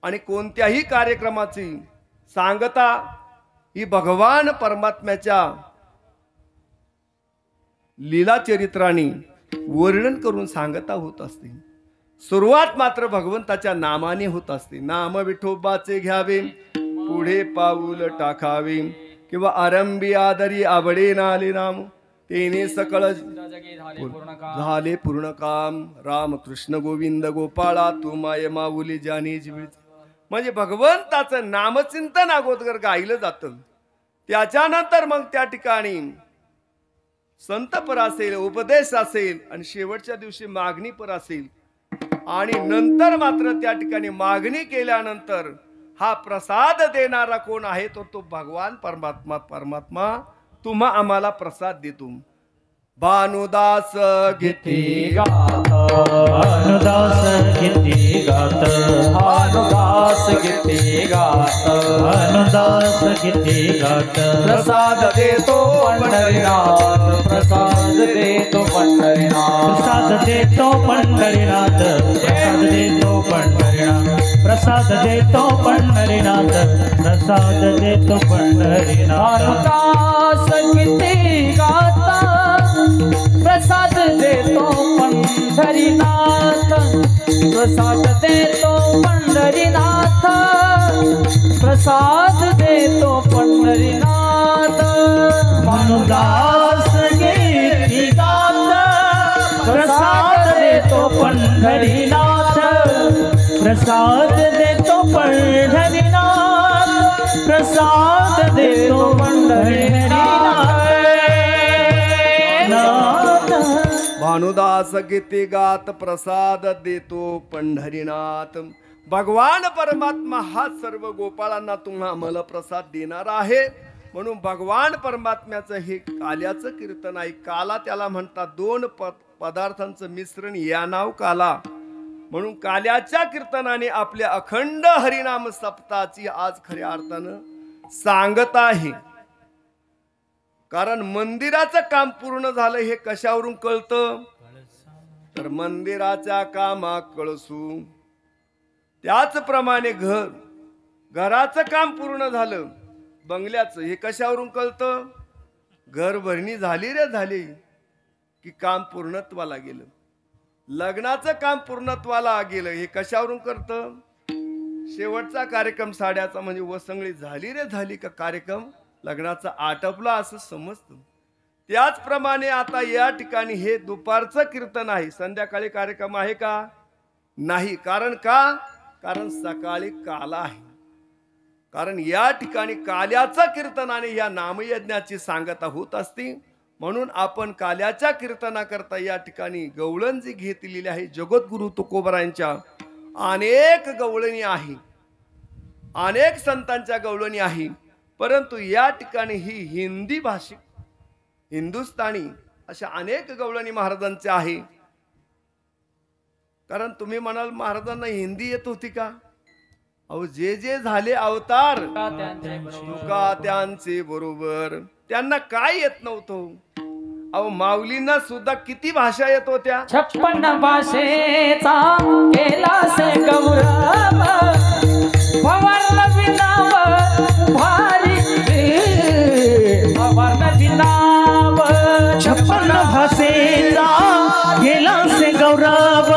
आणि कोणत्याही कार्यक्रमाची सांगता ही भगवान परमात्म्याच्या लीला चरित्राने वर्णन करून सांगता होत असते. सुरुवात मात्र भगवंताच्या नामाने होत असते. नाम विठोबाचे घ्यावे, पुढे पाऊल टाकावे, किंवा आरंभी आदरी आवडे नाले नाम, तेने सकळ झाले पूर्ण काम. राम कृष्ण गोविंद गोपाळा तू माय माऊली जानी जीवित. म्हणजे भगवंताचं नामचिंतन अगोदर गायलं जातं, त्याच्यानंतर मग त्या ठिकाणी संतपर असेल, उपदेश असेल आणि शेवटच्या दिवशी मागणीपर असेल. आणि नंतर मात्र त्या ठिकाणी मागणी केल्यानंतर हा प्रसाद देणारा कोण आहे तो भगवान परमात्मा तुम्हा आम्हाला प्रसाद देतो. भानुदास गीती गात, भानुदास गीती गात, भानुदास गीती गात, भानुदास गीती गात. प्रसाद देतो पंढरीनाथ, प्रसाद देतो पंढरीनाथ, प्रसाद देतो पंढरीनाथ, प्रसाद देतो पंढरीनाथ, प्रसाद देतो पंढरीनाथ, प्रसाद देतो पंढरीनाथ. भानुदास गीती गात, प्रसाद देतो पंढरीनाथ, प्रसाद देतो पंढरीनाथ, प्रसाद देतो पंढरीनाथ. भानुदास गीती गात, प्रसाद देतो पंढरीनाथ, प्रसाद देतो पंढरीनाथ, प्रसाद देतो पंढरीनाथ. भानुदास गीती गात, प्रसाद देतो पंढरीनाथ. भगवान परमात्मा हा सर्व गोपाळांना तुम्हा आम्हाला प्रसाद देणार आहे. म्हणून भगवान परमात्म्याचं हे काल्याचं कीर्तन आहे. काला त्याला म्हणतात, दोन पदार्थांचं मिश्रण, या नाव काला. म्हणून काल्याच्या कीर्तनाने आपल्या अखंड हरिनाम सप्ताहाची आज खऱ्या अर्थानं सांगत आहे. कारण मंदिराचं काम पूर्ण झालं हे कशावरून कळतं, तर मंदिराच्या कामा कळसू. त्याचप्रमाणे घराचं काम पूर्ण झालं, बंगल्याचं, हे कशावरून कळतं, घर भरणी झाली रे झाली की काम पूर्णत्वाला गेलं. लग्नाचं काम पूर्णत्वाला गेलं हे कशावरून करतं, शेवटचा कार्यक्रम साड्याचा म्हणजे वसंगळी झाली रे झाली का कार्यक्रम लग्नाचा आटपला असं समजतं. त्याचप्रमाणे आता या ठिकाणी हे दुपारचं कीर्तन आहे, संध्याकाळी कार्यक्रम आहे का, नाही. कारण का, कारण सकाळी काला आहे. कारण या ठिकाणी काल्याच्या कीर्तनाने या नामयज्ञाची सांगता होत असते. म्हणून आपण काल्याच्या कीर्तनाकरता या ठिकाणी गवळण जी घेतलेली आहे, जगद्गुरु तुकोबरायांच्या अनेक गवळणी आहे, अनेक संतांच्या गवळणी आहे. परंतु या ठिकाणी ही हिंदी भाषिक, हिंदुस्थानी अशा अनेक गवळणी महाराजांच्या आहे. कारण तुम्ही म्हणाल महाराजांना हिंदी येत होती का, अहो जे जे झाले अवतार तुका त्यांचे बरोबर, त्यांना काय येत नव्हतं. अहो माऊलींना सुद्धा किती भाषा येत होत्या, 56 भाषेचा केला से गौरव, भवन विनाव भारी, भवन विनाव 56 भाषेचा गेला से गौरव,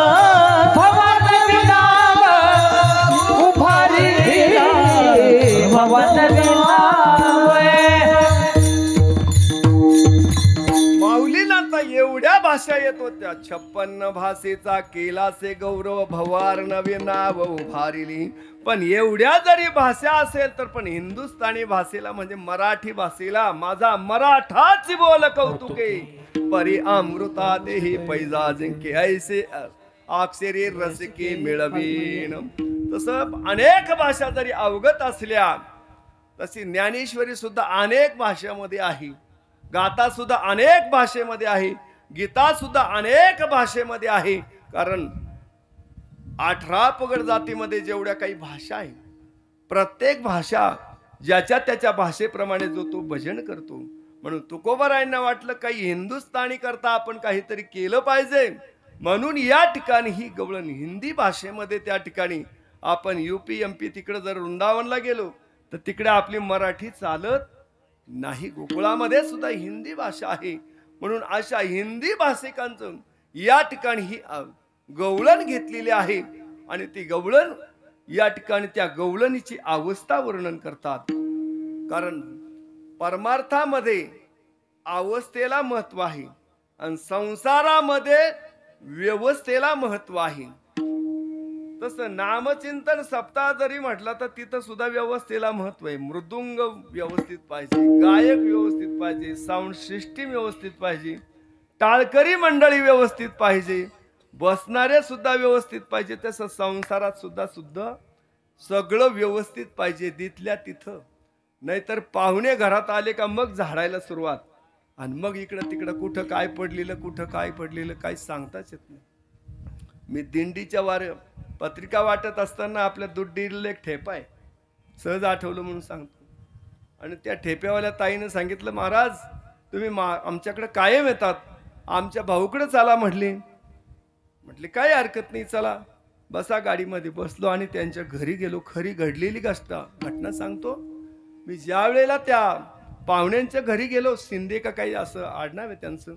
भवन विनाव उभारी, भवन विनाव. माऊलींना एवढ्या भाषा भाषा येत होत्या. 56 भाषेचा केलासे गौरव, भवार नवे नाव उभारिली. पण एवढ्या जरी भाषा असेल तर पण हिंदुस्थानी भाषेला म्हणजे मराठी भाषेला माझा मराठाची बोल कौतुके, परी अमृता देही पैजा जिंके, ऐसे अक्षरी रसिके मिळवीन. तसं अनेक भाषा जरी अवगत असल्या तशी ज्ञानेश्वरी सुद्धा अनेक भाषेमध्ये आहे, गाथा सुद्धा अनेक भाषेमध्ये आहे, गीता सुद्धा अनेक भाषेमध्ये आहे. कारण 18 पगड जातीमध्ये जेवढ्या काही भाषा आहे, प्रत्येक भाषा ज्याच्या त्याच्या भाषेप्रमाणे जो तो भजन करतो. म्हणून तुकोबारायांना वाटलं काही हिंदुस्थानी करता आपण काहीतरी केलं पाहिजे. म्हणून या ठिकाणी ही गवळण हिंदी भाषेमध्ये, त्या ठिकाणी आपण UP MP तिकडे जर वृंदावनला गेलो तर तिकडे आपली मराठी चालत नाही. गोकुळामध्ये सुद्धा हिंदी भाषा आहे. म्हणून अशा हिंदी भाषिकांचं या ठिकाणी ही गवळण घेतलेली आहे. आणि ती गवळण या ठिकाणी त्या गवळणीची अवस्था वर्णन करतात. कारण परमार्थामध्ये अवस्थेला महत्व आहे आणि संसारामध्ये व्यवस्थेला महत्व आहे. तसं नामचिंतन सप्ताह जरी म्हटलं तर तिथं सुद्धा व्यवस्थेला महत्व आहे. मृदुंग व्यवस्थित पाहिजे, गायक व्यवस्थित पाहिजे, साऊंड सिस्टीम व्यवस्थित पाहिजे, टाळकरी मंडळी व्यवस्थित पाहिजे, बसणारे सुद्धा व्यवस्थित पाहिजे. तसं संसारात सुद्धा सगळं व्यवस्थित पाहिजे तिथल्या तिथं. नाहीतर पाहुणे घरात आले का मग झाडायला सुरुवात, आणि मग इकडं तिकडं कुठं काय पडलेलं काही सांगताच येत नाही. मी दिंडीच्या पत्रिका वाटत असताना आपल्या दुड्डीला एक ठेपा आहे, सहज आठवलं म्हणून सांगतो. आणि त्या ठेप्यावाल्या ताईनं सांगितलं, महाराज तुम्ही आमच्याकडे कायम येतात, आमच्या भाऊकडे चला म्हटली काय हरकत नाही, चला बसा. गाडीमध्ये बसलो आणि त्यांच्या घरी गेलो. खरी घडलेली घटना सांगतो. मी ज्या वेळेला त्या पाहुण्यांच्या घरी गेलो, शिंदे का काही असं आडनाव आहे त्यांचं,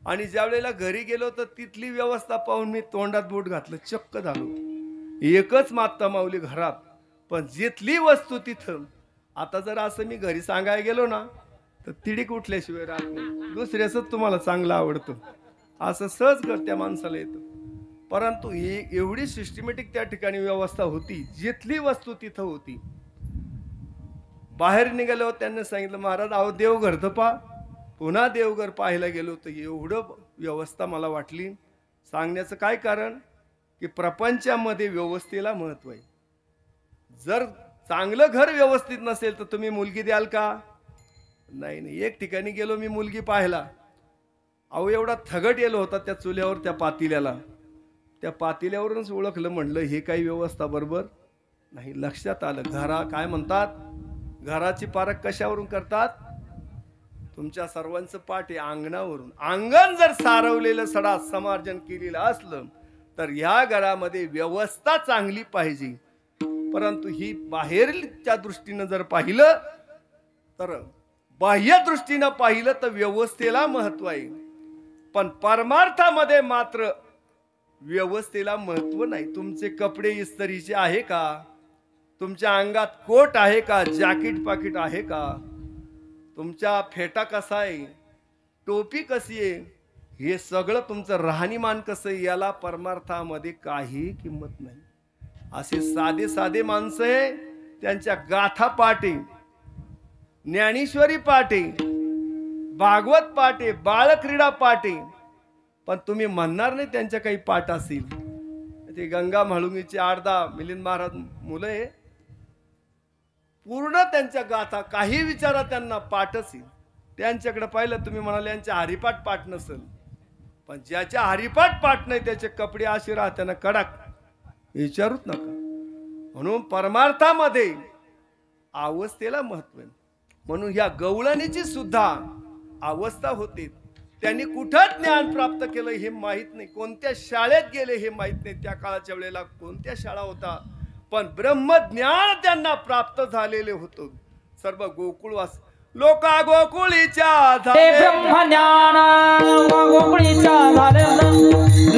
आणि ज्या वेळेला घरी गेलो तर तिथली व्यवस्था पाहून मी तोंडात बोट घातलं, चक्क झालो. एकच माता माऊली घरात, पण जिथली वस्तू तिथं. आता जर असं मी घरी सांगायला गेलो ना तर तिडीक उठल्याशिवाय राहत नाही. दुसऱ्याच तुम्हाला चांगलं आवडतं असं सहज कर त्या माणसाला येतं. परंतु ही एवढी सिस्टमॅटिक त्या ठिकाणी व्यवस्था होती, जिथली वस्तू तिथं होती. बाहेर निघालो, त्यांनी सांगितलं, महाराज अहो देवघर तर पहा. पुन्हा देवघर पाहायला गेलो तर एवढं व्यवस्था मला वाटली. सांगण्याचं काय कारण की प्रपंचामध्ये व्यवस्थेला महत्व आहे. जर चांगलं घर व्यवस्थित नसेल तर तुम्ही मुलगी द्याल का? नाही. एक ठिकाणी गेलो मी मुलगी पाहायला, अहो एवढा थगट येलो होता त्या चुल्यावर, त्या पातेल्यावरूनच ओळखलं, म्हणलं हे काही व्यवस्था बरोबर नाही. लक्षात आलं, काय म्हणतात, घराची पारख कशावरून करतात? तुमच्या सर्वांचं पाठ आहे अंगणावरून. अंगण जर सारवलेलं, सडा समार्जन केलेलं असलं तर ह्या घरामध्ये व्यवस्था चांगली पाहिजे. परंतु ही बाहेरच्या दृष्टीनं जर पाहिलं तर, बाह्य दृष्टीनं पाहिलं तर व्यवस्थेला महत्व आहे, पण परमार्थामध्ये मात्र व्यवस्थेला महत्व नाही. तुमचे कपडे इस्त्रीचे आहे का? तुमच्या अंगात कोट आहे का? जॅकेट पाकिट आहे का? तुमचा फेटा कसा आहे? टोपी कशी आहे? हे सगळं तुमचं राहणीमान कसं आहे, याला परमार्थामध्ये काही किंमत नाही. असे साधे साधे माणसं आहे, त्यांच्या गाथा पाटे, ज्ञानेश्वरी पाटे, भागवत पाटे, बाळक्रीडा पाटे, पण तुम्ही म्हणणार नाही त्यांच्या काही पाठ असतील. ते गंगा म्हाळुंगीचे 8-10 मिलिंद महाराज मुलं आहे, पूर्ण त्यांच्या गाथा, काही विचारा त्यांना पाठच येईल. त्यांच्याकडे पाहिलं तुम्ही म्हणाले यांच्या हरिपाठ पाठ नसेल, पण ज्याच्या हरिपाठ पाठ नाही त्याचे कपडे असे राहताना कडक, विचारूच नका. म्हणून परमार्थामध्ये अवस्थेला महत्व आहे. म्हणून ह्या गवळणीची सुद्धा अवस्था होते. त्यांनी कुठं ज्ञान प्राप्त केलं हे माहित नाही, कोणत्या शाळेत गेले हे माहित नाही, त्या काळाच्या वेळेला कोणत्या शाळा होता, पण ब्रह्मज्ञान त्यांना प्राप्त झालेले होतं. सर्व गोकुळवास लोका गोकुळीच्या झाले ब्रह्मज्ञान, गोकुळीच्या झाले,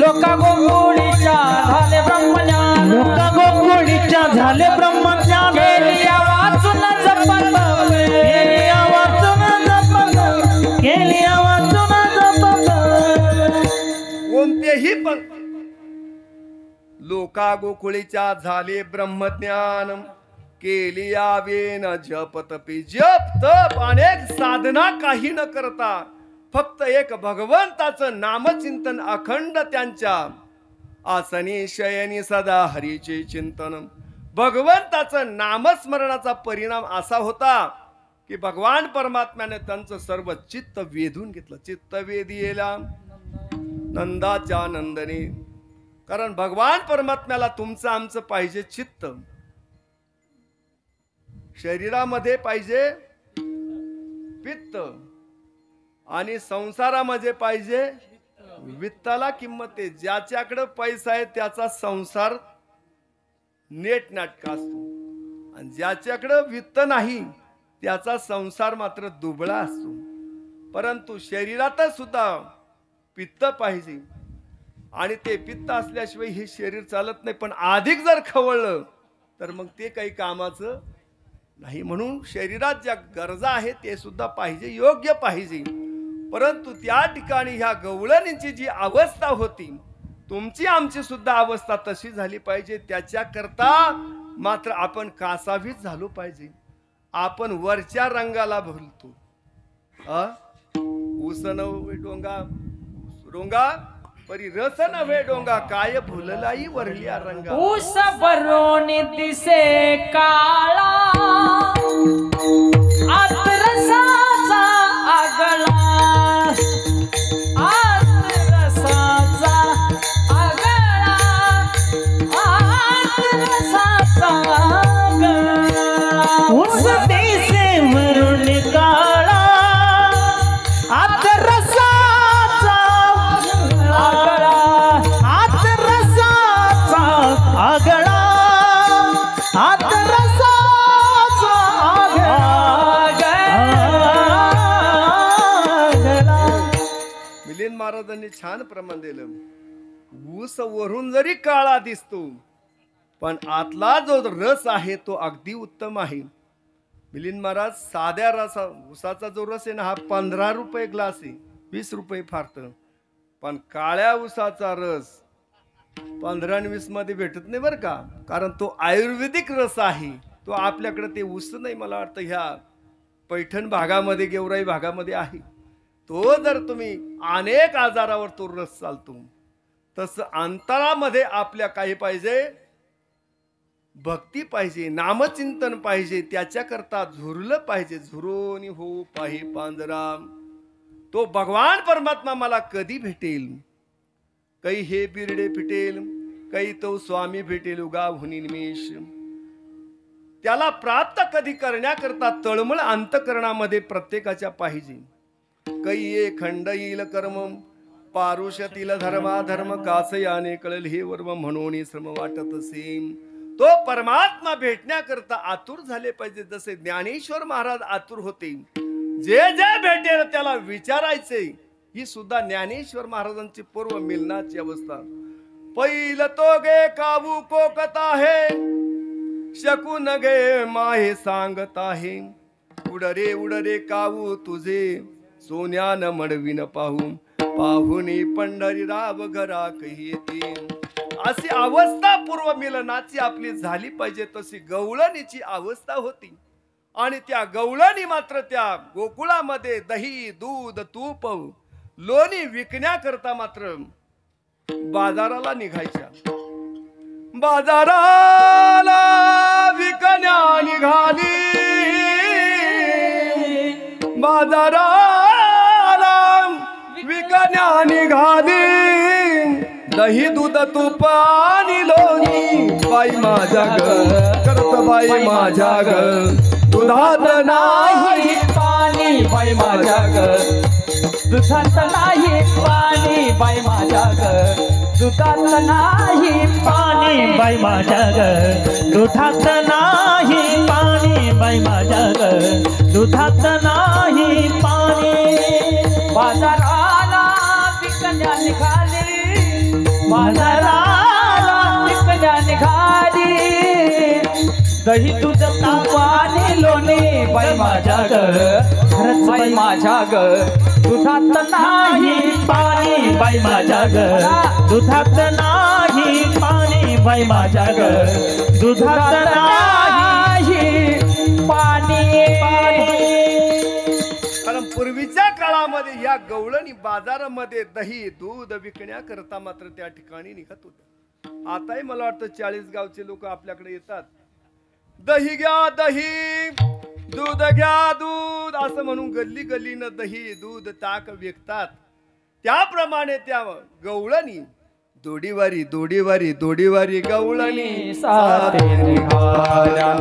लोका गोकुळीच्या झाले ब्रह्मज्ञान, लोका गोकुळीच्या झाले ब्रह्मज्ञान. केलिया वाचून जपत, केलिया वाचून जपत, केलिया वाचून जपत, गोका गोकुळीच्या झाले ब्रह्मज्ञान केली यावेन जप तपी जप तप अनेक साधना काही न करता फक्त एक भगवंताचं नामचिंतन अखंड त्यांच्या आसनी शयनी सदा हरीचे चिंतन भगवंताचं नामस्मरणाचा परिणाम असा होता की भगवान परमात्म्याने त्यांचं सर्व चित्त वेधून घेतलं चित्त वेधीला नंदाच्या नंदनी कारण भगवान परमात्म्याला तुमचं आमचं पाहिजे चित्त शरीरामध्ये पाहिजे पित्त आणि संसारामध्ये पाहिजे वित्ताला किंमत आहे ज्याच्याकडे पैसा आहे त्याचा संसार नेट नाटका असतो आणि ज्याच्याकडे वित्त नाही त्याचा संसार मात्र दुबळा असतो परंतु शरीरातच सुद्धा पित्त पाहिजे आणि ते पित्त असल्याशिवाय हे शरीर चालत नाही पण अधिक जर खवळलं तर मग ते काही कामाचं नाही म्हणून शरीरात ज्या गरजा आहेत ते सुद्धा पाहिजे योग्य पाहिजे परंतु त्या ठिकाणी ह्या गवळणींची जी अवस्था होती तुमची आमची सुद्धा अवस्था तशी झाली पाहिजे त्याच्याकरता मात्र आपण कासावीस झालो पाहिजे आपण वरच्या रंगाला भुलतो ऊस नव्हे डोंगा रोंगा परी रस नव्हे डोंगा काय भुललाई वरल्या रंगा ऊस भरून दिसे काळा आतरसाचा आगळा आतरसाचा आगळा आतरसाचा आगळा ऊस दिसे भरून काळा आतरसाचा आगळा आतरसाचा आगळा आतरसाचा आगळा मिलिंद महाराजांनी छान प्रमाण दिलं ऊस वरून जरी काळा दिसतो पण आतला जो रस आहे तो अगदी उत्तम आहे मिलिंद महाराज साध्या रसा ऊसाचा जो रस आहे ना हा 15 रुपये ग्लास आहे 20 रुपये फारत पण काळ्या ऊसाचा रस 15 आणि 20 मध्ये भेटत नाही बरं का कारण तो आयुर्वेदिक रस आहे तो आपल्याकडे ते ऊस नाही मला वाटतं ह्या पैठण भागामध्ये गेवराई भागामध्ये आहे तो जर तुम्ही अनेक आजारावर तो रस चालतो तसं अंतरामध्ये आपल्या काही पाहिजे भक्ती पाहिजे नामचिंतन पाहिजे त्याच्याकरता झुरलं पाहिजे झुरोनी हो पाही पांजरा तो भगवान परमात्मा मला कधी भेटेल काही हे बिरडे फिटेल काही तो स्वामी भेटेल उगा हुनी निमेष त्याला प्राप्त कधी करण्याकरता तळमळ अंतकरणामध्ये प्रत्येकाच्या पाहिजे काही ये खंड येईल कर्म पारुषतील धर्मा धर्म कासयाने कळल हे वर्म म्हणून श्रम वाटत असेल तो परमात्मा भेटण्याकरता आतुर झाले पाहिजे जसे ज्ञानेश्वर महाराज आतुर होते जे जे भेटेल त्याला विचारायचे ही सुद्धा ज्ञानेश्वर महाराजांची पूर्व मिलनाची अवस्था पहिल तो गे काबू कोकत आहे शकून गे माहे सांगत आहे उडरे कावू तुझे सोन्यान मडविन पाहुनी पंढरी राव घरा कही येते अशी अवस्था पूर्व मिलनाची आपली झाली पाहिजे तशी गवळणीची अवस्था होती आणि त्या गवळणी मात्र त्या गोकुळामध्ये दही दूध तूप लोणी विकण्याकरता मात्र बाजाराला निघायच्या बाजाराला विकण्या निघाली बाजाराला विकण्या निघाली दही दूध तूप आणि लोणी बाई माझ्या ग करत बाई माझ्या ग दुधात नाही पाणी बाई माझ्या ग दुधात नाही पाणी बाई माझ्या ग दुधात नाही पाणी बाई माझ्या ग दुधात नाही पाणी बाई माझ्या ग दुधात नाही पाणी बाजाराला विकण्या निघाली बाजाराला विकण्या निघाली दही दूध ताप आणि लोणी बाई माझ्या ग खरंच बाई माझ्या ग दुधात नाही पाणी बाई माझ्या ग दुधात नाही पाणी बाई माझ्या ग दुधात नाही पाणी कारण पूर्वीच्या काळामध्ये या गवळणी बाजारामध्ये दही दूध विकण्याकरता मात्र त्या ठिकाणी निघत होत. आताही मला वाटतं 40 गावचे लोक आपल्याकडे येतात. दही घ्या दही, दूध घ्या दूध असं म्हणून गल्ली गल्लीनं दही दूध ताक विकतात. त्याप्रमाणे त्या गवळणी दोडीवारी दोडीवारी दोडीवारी गवळणी साथे निघाल्या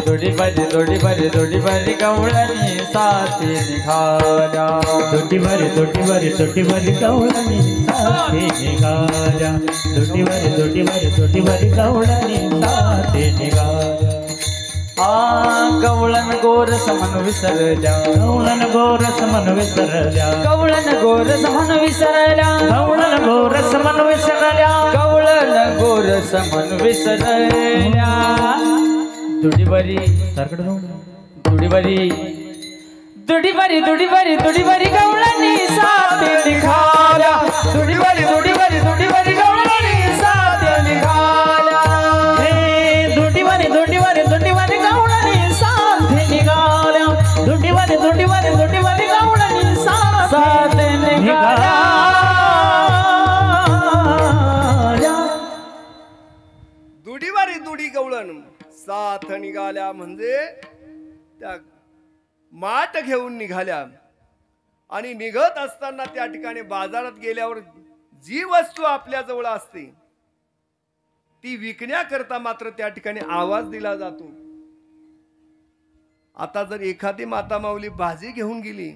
दोडीवारी दोडीवारी दोडीवारी गवळणी साथे निघाल्या दोडीवारी दोडीवारी दोडीवारी गवळणी साथे निघाल्या दोडीवारी दोडीवारी दोडीवारी गवळणी साथे निघाल्या गवळण गोरस म्हणून विसरल्या गवळण गोरस मन विसरल्या गवळण गोरस म्हणून विसरल्या गवळण गोरस मन विसरल्या गवळण गोरस म्हणून विसरल्या दुडीवारी सरकडे जाऊ दुडीवारी दुडीवारी दुडीवारी दुडीवारी गवळणी साथे निघाल्या दुडीवारी दुडीवारी दुडीवारी गवळणी साथे निघाल्या दोडीवारी दोडीवारी दोडीवारी गवळणी साथे निघाल्या दोडीवारी दोडीवारी दोडीवारी गवळणी साथे निघाल्या दुडीवारी दुडी गवळण साथ निघाल्या म्हणजे त्या माठ घेऊन निघाल्या. आणि निघत असताना त्या ठिकाणी बाजारात गेल्यावर जी वस्तू आपल्या जवळ असते ती विकण्याकरता मात्र त्या ठिकाणी आवाज दिला जातो. आता जर एखादी माता माऊली भाजी घेऊन गेली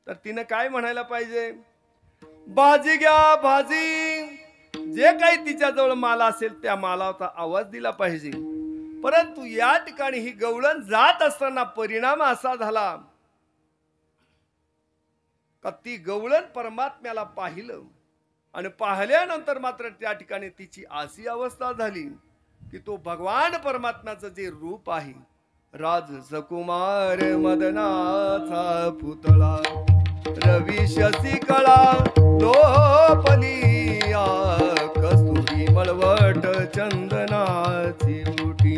तर तिनं काय म्हणायला पाहिजे? भाजी घ्या भाजी. जे काही तिच्याजवळ माल असेल त्या मालाचा आवाज दिला पाहिजे. परंतु या ठिकाणी ही गवळण जात असताना परिणाम असा झाला का ती गवळण परमात्म्याला पाहिलं आणि पाहिल्यानंतर मात्र त्या ठिकाणी तिची अशी अवस्था झाली की तो भगवान परमात्म्याचं जे रूप आहे राज सकुमार मदनाचा पुतळा रवी शशी कळा लोपलिया कस्तुरी मळवट चंदनाची उटी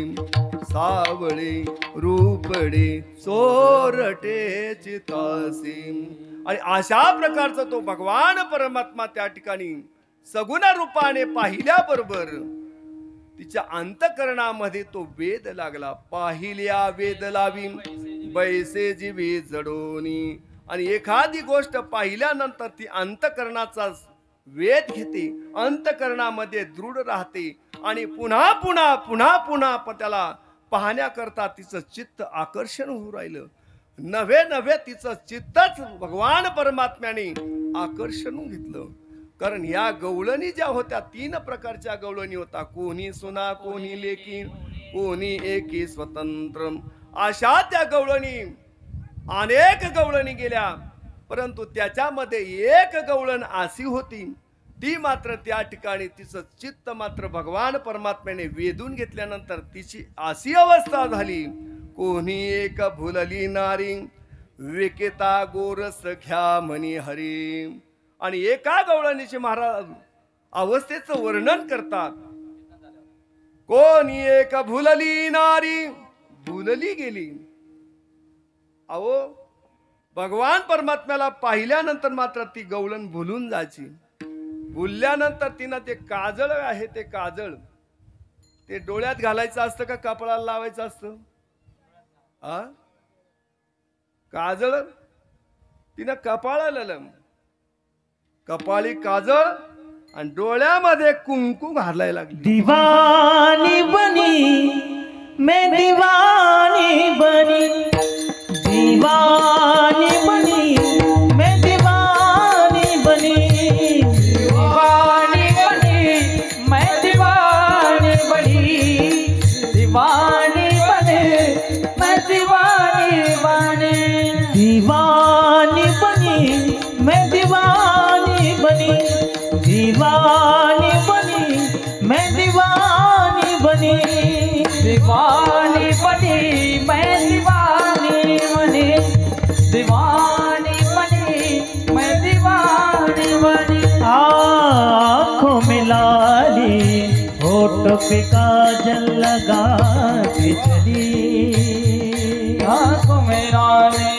सावळे रूपडे चोरटे चितासी. आणि अशा प्रकारचा तो भगवान परमात्मा त्या ठिकाणी सगुण रूपाने पाहिल्याबरोबर तिच्या अंतकरणामध्ये तो वेद लागला. पाहिल्या वेद लावी बैसे जीवी जडोनी. आणि एखादी गोष्ट पाहिल्यानंतर ती अंतकरणाचा वेद घेते, अंतकरणामध्ये दृढ राहते आणि पुन्हा पुन्हा पुन्हा पुन्हा त्याला पाहण्याकरता तिचं चित्त आकर्षण होऊ राहिलं. नव्हे नव्हे तिचं चित्तच भगवान परमात्म्याने आकर्षण घेतलं. कारण ह्या गवळणी ज्या होत्या 3 प्रकारच्या गवळणी होता. कोणी सुना कोणी लेकी कोणी एकी स्वतंत्र. अशा त्या गवळणी अनेक गवळणी गेल्या परंतु त्याच्यामध्ये एक गवळण अशी होती ती मात्र त्या ठिकाणी तिचं चित्त मात्र भगवान परमात्म्याने वेधून घेतल्यानंतर तिची अशी अवस्था झाली. कोणी एक भुलली नारी विकेता गोरस घ्या म्हणी हरी. आणि एका गवळणीचे महाराज अवस्थेचं वर्णन करतात. कोणी एक भुलली नारी भुलली गेली. अहो भगवान परमात्म्याला पाहिल्यानंतर मात्र ती गवळण भुलून जायची. भुलल्यानंतर तिनं ते काजळ आहे ते काजळ ते डोळ्यात घालायचं असतं का कपाळाला लावायचं असतं? काजळ तिनं कपाळाला कपाळी काजळ आणि डोळ्यामध्ये कुंकू घालायला लागली. दीवानी बनी मैं दीवानी बनी दीवानी बनी मैं दीवानी बनी दीवानी बनी मैं दीवानी बनी दीवानी बनी मैं दीवानी बनी दीवानी बनी मैं दीवानी बनी दीवानी बनी मैं दीवानी बनी दीवानी बनी मैं दीवानी बनी पे काजल लगा के चली, आँखों में रानी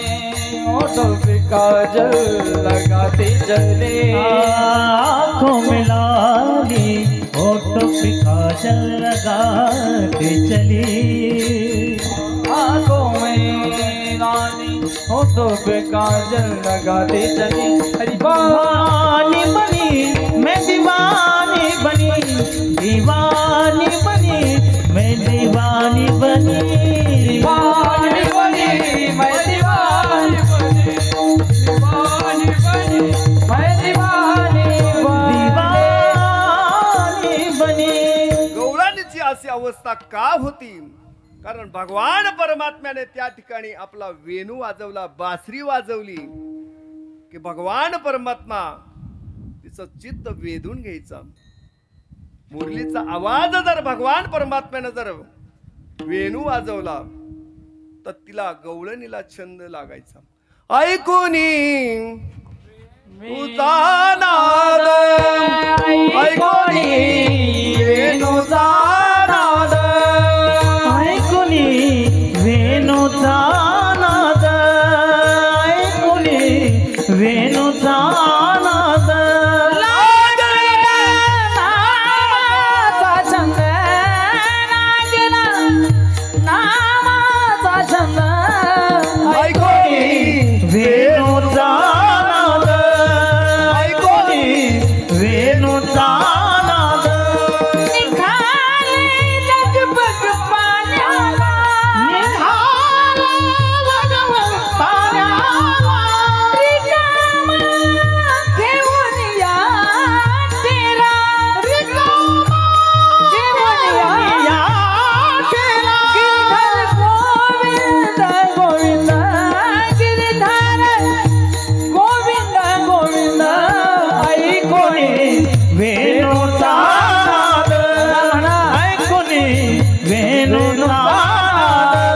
होठों पे काजल लगाते चले, आँखों में लाली होठों पे काजल लगा के चली, आँखों में रानी होठों पे काजल लगाते चले। हरि दीवानी बनी मैं दीवानी बनी, दीवानी बनी मैं दीवानी बनी, दीवानी बनी मैं दीवानी बनी, दीवानी बनी मैं दीवानी बनी। गवळणीची अशी अवस्था का होती? कारण भगवान परमात्म्याने त्या ठिकाणी आपला वेणू वाजवला, बासरी वाजवली की भगवान परमात्मा तिचं चित्त वेधून घ्यायचा. मुरलीचा आवाज जर भगवान परमात्म्याने जर वेणू वाजवला तर तिला गवळणीला छंद लागायचा. ऐकूनी तुझा नाद, ऐकूनी वेणूचा नाद, ऐकुनी वेणूचा नाद, ऐकुनी वेणूचा नाद, लागला नामाचा छंद, लागला नामाचा छंद, ऐकूनी वेणूचा नाद, ऐकुनी वेणूचा नाद, निघाले लगबग पाण्याला, निघाले लगबग पाण्याला, रिकामा घेऊन या तेरा, रिकामा घेऊन या केला. गिरिधर गोविंद गोविंद ऐकोनी वेणूचा नाद, ऐकुनी वेणूचा नाद.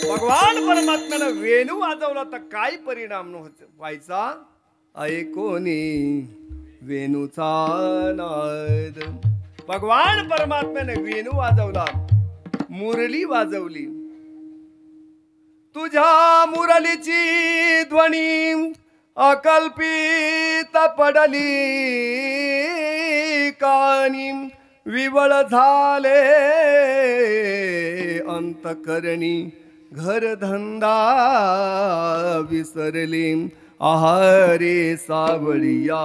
भगवान परमात्म्यानं वेणू वाजवला तर काय परिणाम व्हायचा? ऐकोनी वेणूचा नाद. भगवान परमात्म्याने वेणू वाजवला, मुरली वाजवली. तुझ्या मुरलीची ध्वनी अकल्पित पडली कानी, विवळ झाले अंतकरणी, घरधंदा विसरली. आहारे सावळिया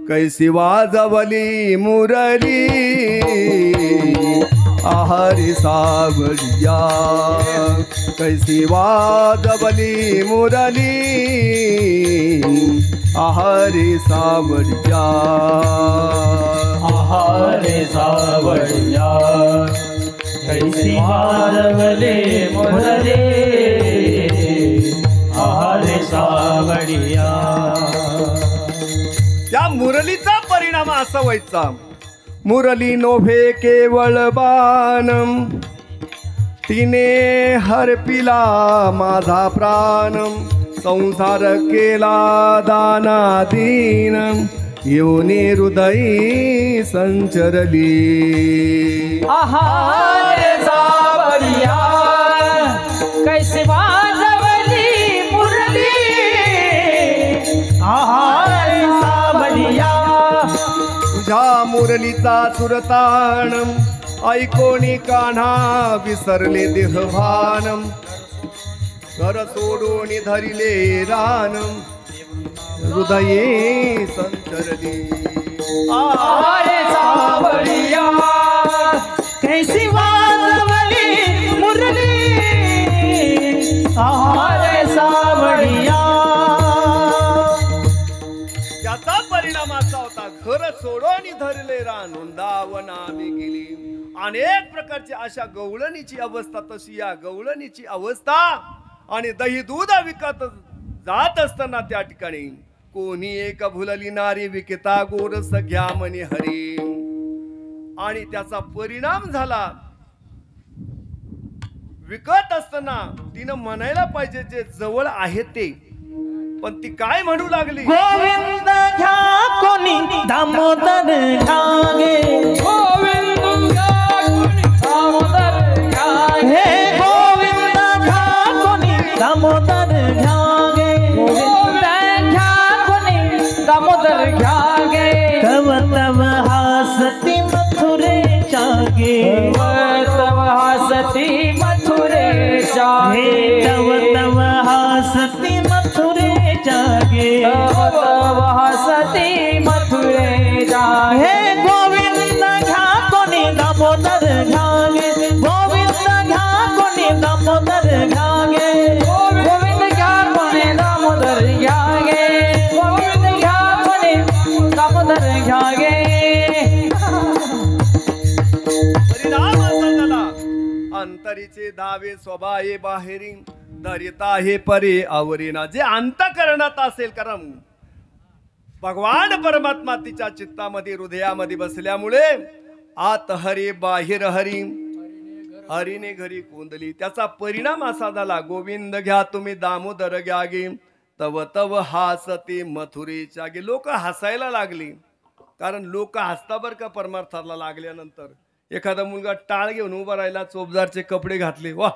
कैसी वाजवली मुरली, आहारे सावळिया कैसी वाजवली मुरली, आहारे सावळिया. आहारे सावळिया कैसी वाजवले मुरली, आहारे सावळिया. त्या मुरलीचा परिणाम असा व्हायचा. मुरली नोव्हे केवळ बाण, तिने हरपिला माझा प्राण. संसार केला दानादीन, येऊने हृदयी संचरली. आहारे सावळिया कैसे वाजवली मुरली, आहारे सावळिया तुझ्या मुरलीचा सुरतान, ऐकोनी कान्हा विसरले देहभान. घर सोडून धरिले रान, हृदये संचरली. आहारे सावळिया कैसी वाजवली मुरली, आहारे सावळिया. त्याचा परिणाम असा होता, घर सोडून धरले रान, वृंदावना मी गेली. अनेक प्रकारची अशा गवळणीची अवस्था, तशी या गवळणीची अवस्था. आणि दही दूध विकत जात असताना त्या ठिकाणी कोणी एक भुलली नारी विकता गोरस घ्या म्हणे हरी. आणि त्याचा परिणाम झाला, विकत असताना तिनं म्हणायला पाहिजे जे जवळ आहे ते, पण ती काय म्हणू लागली? गोविंद घ्या कोणी दामोदर घ्यागे, गोविंद घ्या कोणी दामोदर घ्यागे, हे गोविंद घ्या कोणी दामोदर घ्यागे, गोविंद घ्या कोणी दामोदर घ्यागे, तव तव हासती मथुरे जागे, तव हसती मथुरे जागे, तव तव हासती मथुरे जागे, तव हसती मथुरे जागे, हे गोविंद घ्या कोणी दामोदर घ्यागे, गोविंद घ्या कोणी दामोदर घ्यागे, गोविंद घ्या कोणी दामोदर घ्यागे, गोविंद घ्या कोणी दामोदर घ्यागे. परिणाम असा झाला, अंतरीचे धावे स्वभावे बाहेरी, दरिता हे परे आवरीना. जे अंतःकरणात असेल, कारण भगवान परमात्मा तिच्या चित्तामध्ये हृदयामध्ये बसल्यामुळे आत हरी बाहेर हरी, हरीने घरी कोंदली. त्याचा परिणाम असा झाला, गोविंद घ्या तुम्ही दामोदर घ्यागे, तव तव हासते मथुरेच्या गे. लोक हसायला लागली, कारण लोक हसता बर का परमार्थाला लागल्यानंतर. एखादा मुलगा टाळ घेऊन उभा राहिला, चोपदारचे कपडे घातले, वा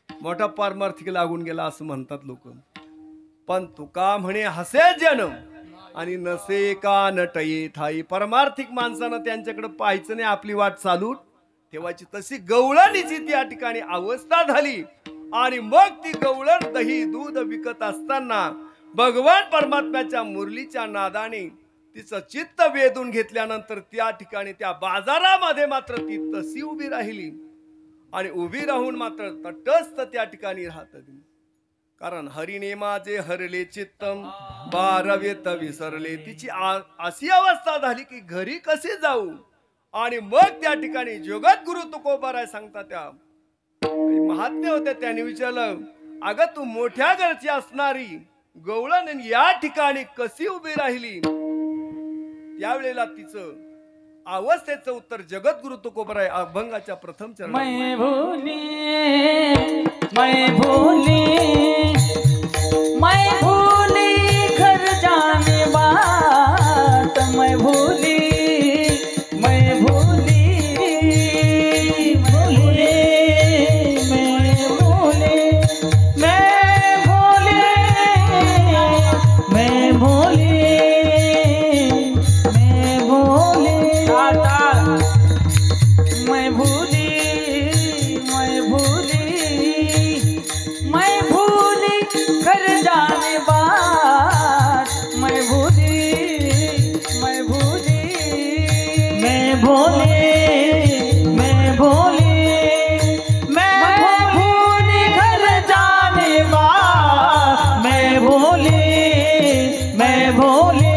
मोठा पारमार्थिक लागून गेला असं म्हणतात लोक. पण तुका म्हणे हसे जन आणि नसे का नटये ठाई. परमार्थिक माणसानं त्यांच्याकडे पाहायचं नाही, आपली वाट चालू ठेवायची. तशी गवळणीची त्या ठिकाणी अवस्था झाली. आणि मग ती गवळण दही दूध विकत असताना भगवान परमात्म्याच्या मुरलीच्या नादाने तिचं चित्त वेधून घेतल्यानंतर त्या ठिकाणी त्या बाजारामध्ये मात्र ती तशी उभी राहिली. आणि उभी राहून मात्र तटस्थ त्या ठिकाणी राहत. कारण हरिने माझे हरले चित्तम बारवेत विसरले. तिची अशी अवस्था झाली की घरी कसे जाऊ. आणि मग त्या ठिकाणी जगद्गुरु तुकोबाराय सांगता, त्या महात्मे होते, त्यांनी विचारलं, अगं तू मोठ्या घरची असणारी गवळण या ठिकाणी कशी उभी राहिली. त्यावेळेला तिचं अवस्थेचं उत्तर जगद्गुरु तुकोबाराय अभंगाच्या प्रथम चरण, मैं भूली, मैं भूली, मैं भूली घर जाने बात, मैं भूली, मैं भूली, भूली, मैं भूली, मैं भूली, मैं भूली, मैं भूली, मैं भूली, मैं भूली, मैं भूली घर जाने बात, मैं भूली, मैं भूली, मैं भोले, मैं भोले, मैं भूली घर जाने बात, मैं भोले, मैं भोले.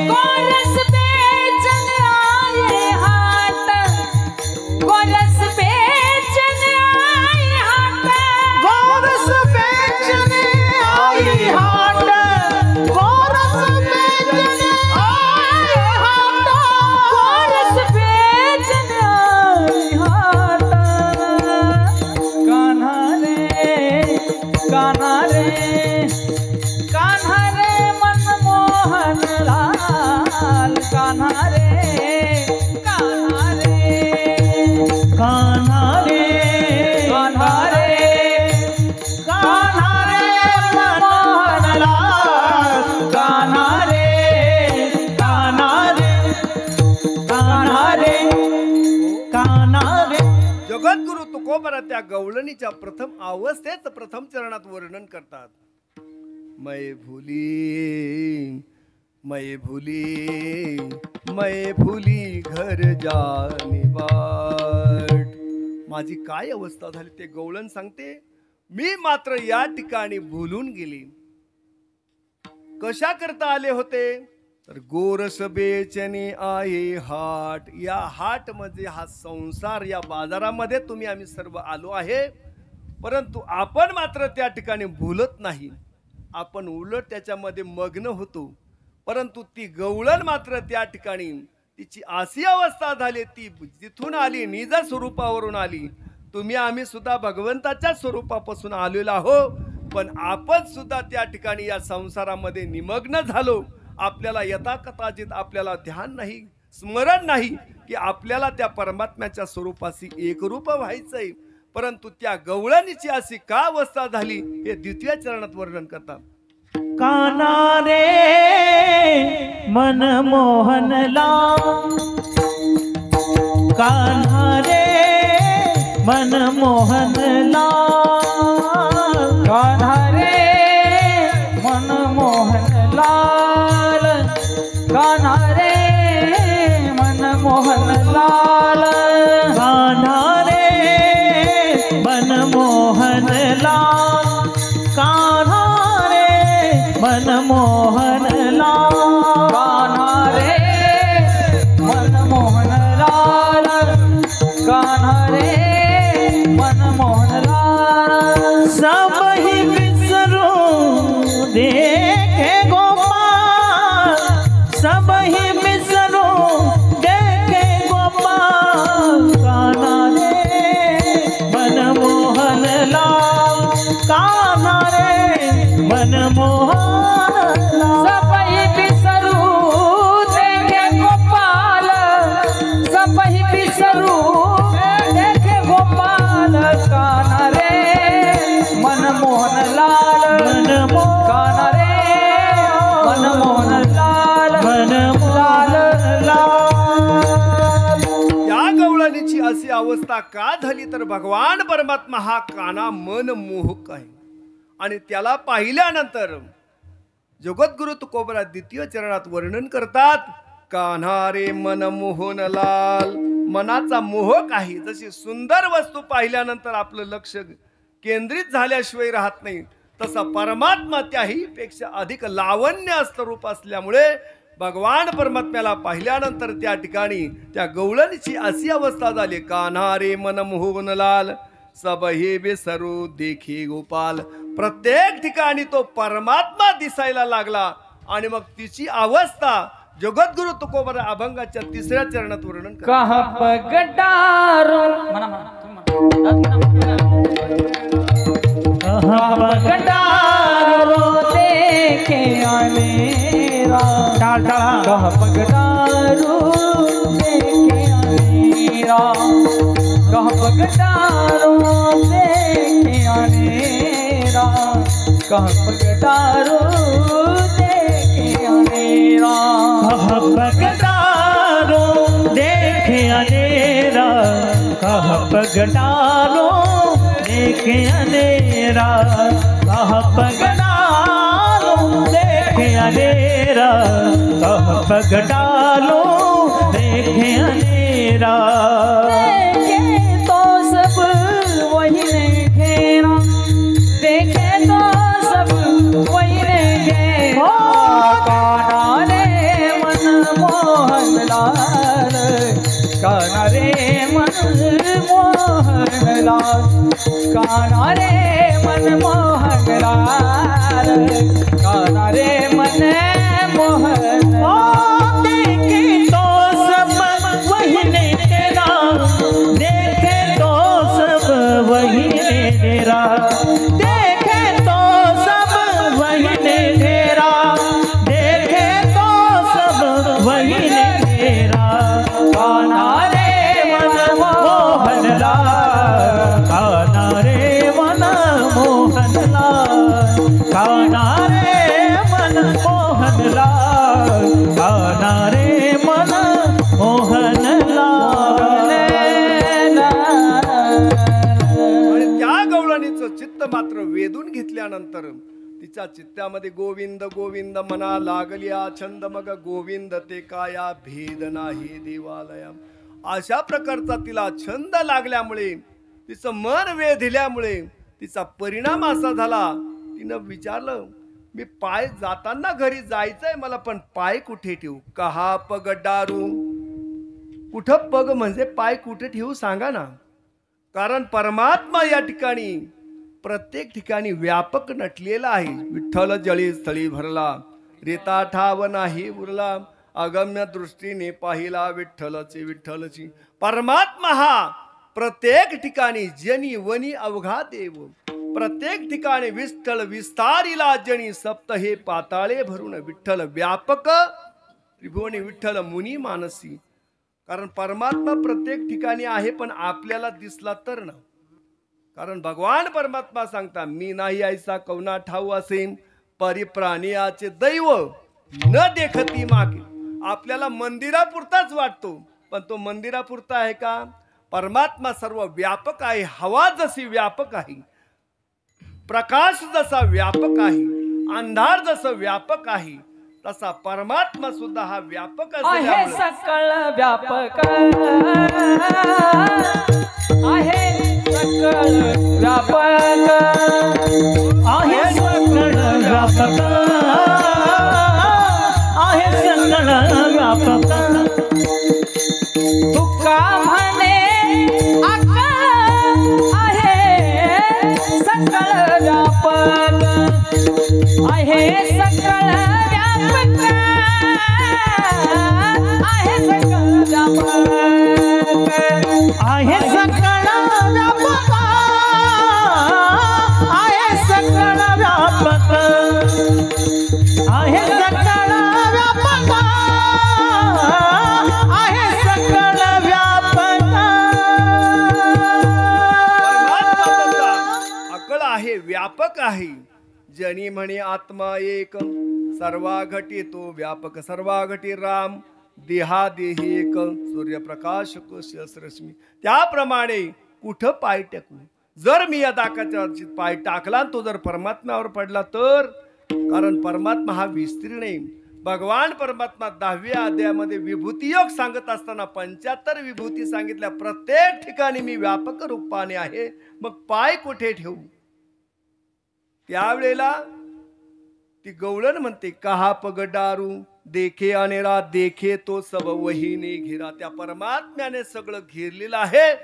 गोरस बेचन आए हाट, गोरस बेचन आए हाट, गोरस बेचने आई हाट, गोरस बेचने आई हाट, गोरस बेचन आई हाट. कान्हा रे, कान्हा रे, कान्हा रे मनमोहन लाल, कान्हा रे, कान्हा रे, कान्हा रे, कान्हा रे, कान्हा रे मनमोहन लाल, कान्हा रे, कान्हा रे, कान्हा रे, कान्हा रे. जगद्गुरु तुकोबारा त्या गवळणीच्या प्रथम अवस्थेत प्रथम चरणात वर्णन करतात. मैं भूली, मैं भूली, मैं भूली घर जाने बाट. माझी काय अवस्था झाली ते गवळण सांगते. मी मात्र या ठिकाणी भुलून गेली. कशा करता आले होते, तर गोरस बेचने आहे हाट. या हाट मध्ये हा संसार, या बाजारामध्ये तुम्ही आम्ही सर्व आलो आहे. परंतु आपण मात्र त्या ठिकाणी भुलत नाही, आपण उलट त्याच्यामध्ये मग्न होतो. परंतु ती गवळण मात्र त्या ठिकाणी तिची अशी अवस्था झाली, ती जिथून आली निज स्वरूपावरून आली. तुम्ही आम्ही सुद्धा भगवंताच्या स्वरूपापासून आलेलो आहो. पण आपण सुद्धा त्या ठिकाणी या संसारामध्ये निमग्न झालो. आपल्याला यथाकथाचित आपल्याला ध्यान नाही, स्मरण नाही की आपल्याला त्या परमात्म्याच्या स्वरूपाशी एकरूप व्हायचंय. परंतु त्या गवळणीची अशी का अवस्था झाली हे द्वितीय चरणात वर्णन करतात. काना रे मन मोहनला, कान्हा रे मन मोहनला, कान्हा रे मन मोहनलाल, कान्हा रे मन मोहनलाल, कान्हा रे मन मोहनला, कान्हा रे मन मोहनला, कान्हा रे मन मोहनलाल, कान्हा रे मन मोहनलाल. सब ही विसरू देखे गोपाल, सब ही विसरू देखे गोपाल, कान्हा रे मन मोहनला, कान्हा रे मन मोहनला. सबही बिसरू देखे गोपाल, सबही बिसरू देखे गोपाल, कान्हा रे मन मोहनलाल, कान्हा रे मन मोहनलाल, मन मोहनलाल. या गवळणीची अशी अवस्था का झाली तर भगवान परमात्मा हा काना मन मोहक आहे. आणि त्याला पाहिल्यानंतर जगद्गुरु तुकोबरा द्वितीय चरणात वर्णन करतात. कान्हा रे मन मोहनलाल, मनाचा मोहक आहे. जशी सुंदर वस्तू पाहिल्यानंतर आपलं लक्ष केंद्रित झाल्याशिवाय राहत नाही, तसा परमात्मा त्याही पेक्षा अधिक लावण्य रूप असल्यामुळे भगवान परमात्म्याला पाहिल्यानंतर त्या ठिकाणी त्या गवळणीची अशी अवस्था झाली. कान्हा रे मन मोहनलाल, सब हे विसरू देखी गोपाल. प्रत्येक ठिकाणी तो परमात्मा दिसायला लागला. आणि मग तिची अवस्था जगद्गुरु तुकोबरा अभंगाच्या 3ऱ्या चरणात वर्णन करतात. कहा पगडारो म्हणा म्हणा कहाँ पगडारो देखे अनेरा, टाल टाल कहा पगडारो देखे अनेरा, कहा पगडारो देखे अनेरा, कहा पगडारो देखे अनेरा. कह पगडारो देखे अनेरा, कह पगडारो देखे अनेरा, कह पगडारो देखे अनेरा, कह पगडारो देखे अनेरा. देखे तो सब वही ने घेरा, देखे तो सब वही ने घेरा. कान्हा रे मन मोहनलाल, कान्हा रे मन मोहनलाल, कान्हा रे मन मोहनलाल, कान्हा रे मन मोहनलाल. देखे तो सब वही ने तेरा, देखे तो सब वही ने तेरा, देखे तो सब वही ने तेरा, देखे तो सब वही ने तेरा. कान्हा रे मन मोहनलाल, कान्हा रे मन मोहनलाल, कान्हा रे मन मोहनलाल, कान्हा रे मन मोहनलाल. आणि त्या गवळणीचं चित्त मात्र वेधून घेतल्यानंतर तिच्या चित्तामध्ये गोविंद गोविंद म्हणा लागल्या छंद. मग गोविंद ते काया भेद नाही देवालया. अशा प्रकारचा तिला छंद लागल्यामुळे, तिचं मन वेधल्यामुळे तिचा परिणाम असा झाला. तिनं विचारलं, मी पाय जाताना घरी जायचंय मला, पण पाय कुठे ठेवू? कहा पग डारू. कुठं पग म्हणजे पाय कुठे ठेवू सांगा ना. कारण परमात्मा या ठिकाणी प्रत्येक ठिकाणी व्यापक नटलेला आहे. विठ्ठल जळी स्थळी भरला, रेता ठाव नाही उरला, अगम्य दृष्टीने पाहिला विठ्ठलची परमात्मा हा प्रत्येक ठिकाणी जनी वनी अवघा देव. प्रत्येक ठिकाणी विठ्ठल विस्तारिला जणी सप्त हे पाताळे भरून विठ्ठल व्यापक त्रिभुवनी विठ्ठल मुनी मानसी. कारण परमात्मा प्रत्येक ठिकाणी आहे पण आपल्याला दिसला तर ना. कारण भगवान परमात्मा सांगता मी नाही ऐसा कवना ठाऊ असेन परिप्राणियाचे दैव न देखती मागे. आपल्याला मंदिरापुरताच वाटतो पण तो मंदिरापुरता आहे का. परमात्मा सर्व व्यापक आहे. हवा जशी व्यापक आहे, प्रकाश जसा व्यापक आहे, अंधार जसं व्यापक आहे, तसा परमात्मा सुद्धा हा व्यापक आहे. सकळ व्यापक आहे, सकळ व्यापक आहे, सकळ व्यापक आहे, सकळ व्यापक. तुका म्हणे अक्कल आहे, सकळ व्यापक आहे, सकळ व्यापक आहे, सकळ व्यापक आहे, सकळ व्यापक आहे, सकळ व्यापक आहे, सकळ व्यापक आहे, सकळ व्यापक. अकळ आहे, व्यापक आहे. जनी म्हणे आत्मा एक सर्वा घटी तो व्यापक सर्वा घटी राम देहादेही एक सूर्यप्रकाश कोशरश्मी. त्याप्रमाणे कुठं पाय टाकू. जर मी या दाकाच्या पाय टाकला आणि तो जर परमात्म्यावर पडला तर. कारण परमात्मा हा विस्तीर्ण आहे. भगवान परमात्मा 10व्या अध्यायामध्ये विभूती योग सांगत असताना 75 विभूती सांगितल्या. प्रत्येक ठिकाणी मी व्यापक रूपाने आहे. मग पाय कुठे ठेवू. त्यावेळेला ती गवळण म्हणते कहा पगडारू देखे अनेरा देखे तो सब वहीने घेरा. त्या परमात्म्याने सगळं घेरलेलं आहे.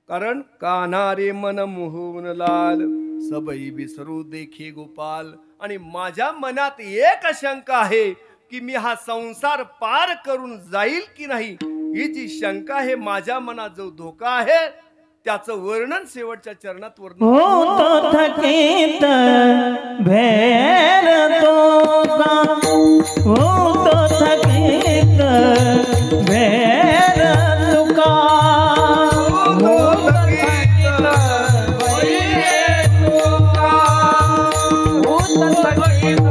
कारण कान्हारे मन मोहन लाल सबई विसरू देखे गोपाल. आणि माझ्या मनात एक शंका आहे की मी हा संसार पार करून जाईल की नाही. ही जी शंका आहे माझ्या मनात जो धोका आहे त्याचं वर्णन शेवटच्या चरणात वर्णन. हो तो थकीत भेर तो का, हो तो थकीत भेर तुका, हो थकीत भेर तुका, हो थकीत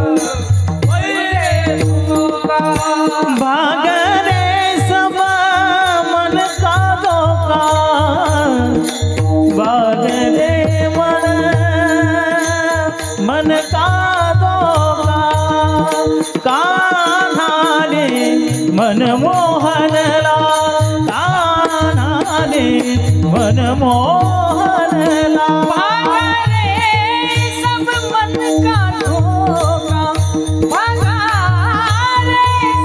भेर तुका. भाग रे सब मन का धोखा, भाग रे मन का धोखा. कान्हाने मन मोहनला, कान्हाने मन मोहनला. सब मन का धोखा,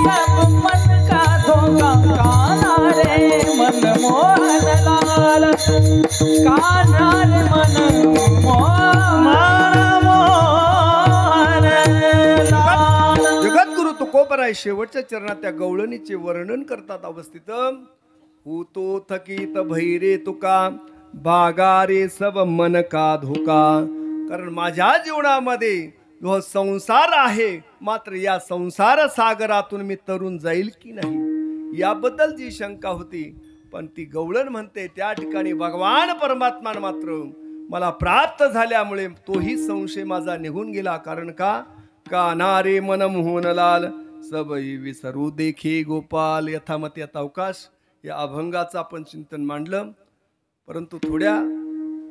सब मन का धोखा. कान्हा रे मन मोहन लाल, कान्हा रे मन मोहन लाल. जगद्गुरु तुकोबराय शेवटच्या चरणात त्या गवळणीचे वर्णन करतात अवस्थित. होतो थकीत भैरे तुका बागारे सब मन का धोका. कारण माझ्या जीवनामध्ये जो संसार आहे मात्र या संसार सागरातून मी तरुण जाईल की नाही याबद्दल जी शंका होती. पण ती गवळण म्हणते त्या ठिकाणी भगवान परमात्मा मात्र मला प्राप्त झाल्यामुळे तोही संशय माझा निघून गेला. कारण का कान्हारे मन मोहन लाल सबई विसरू देखे गोपाल. यथामती आता अवकाश या अभंगाचं आपण चिंतन मांडलं. परंतु थोड्या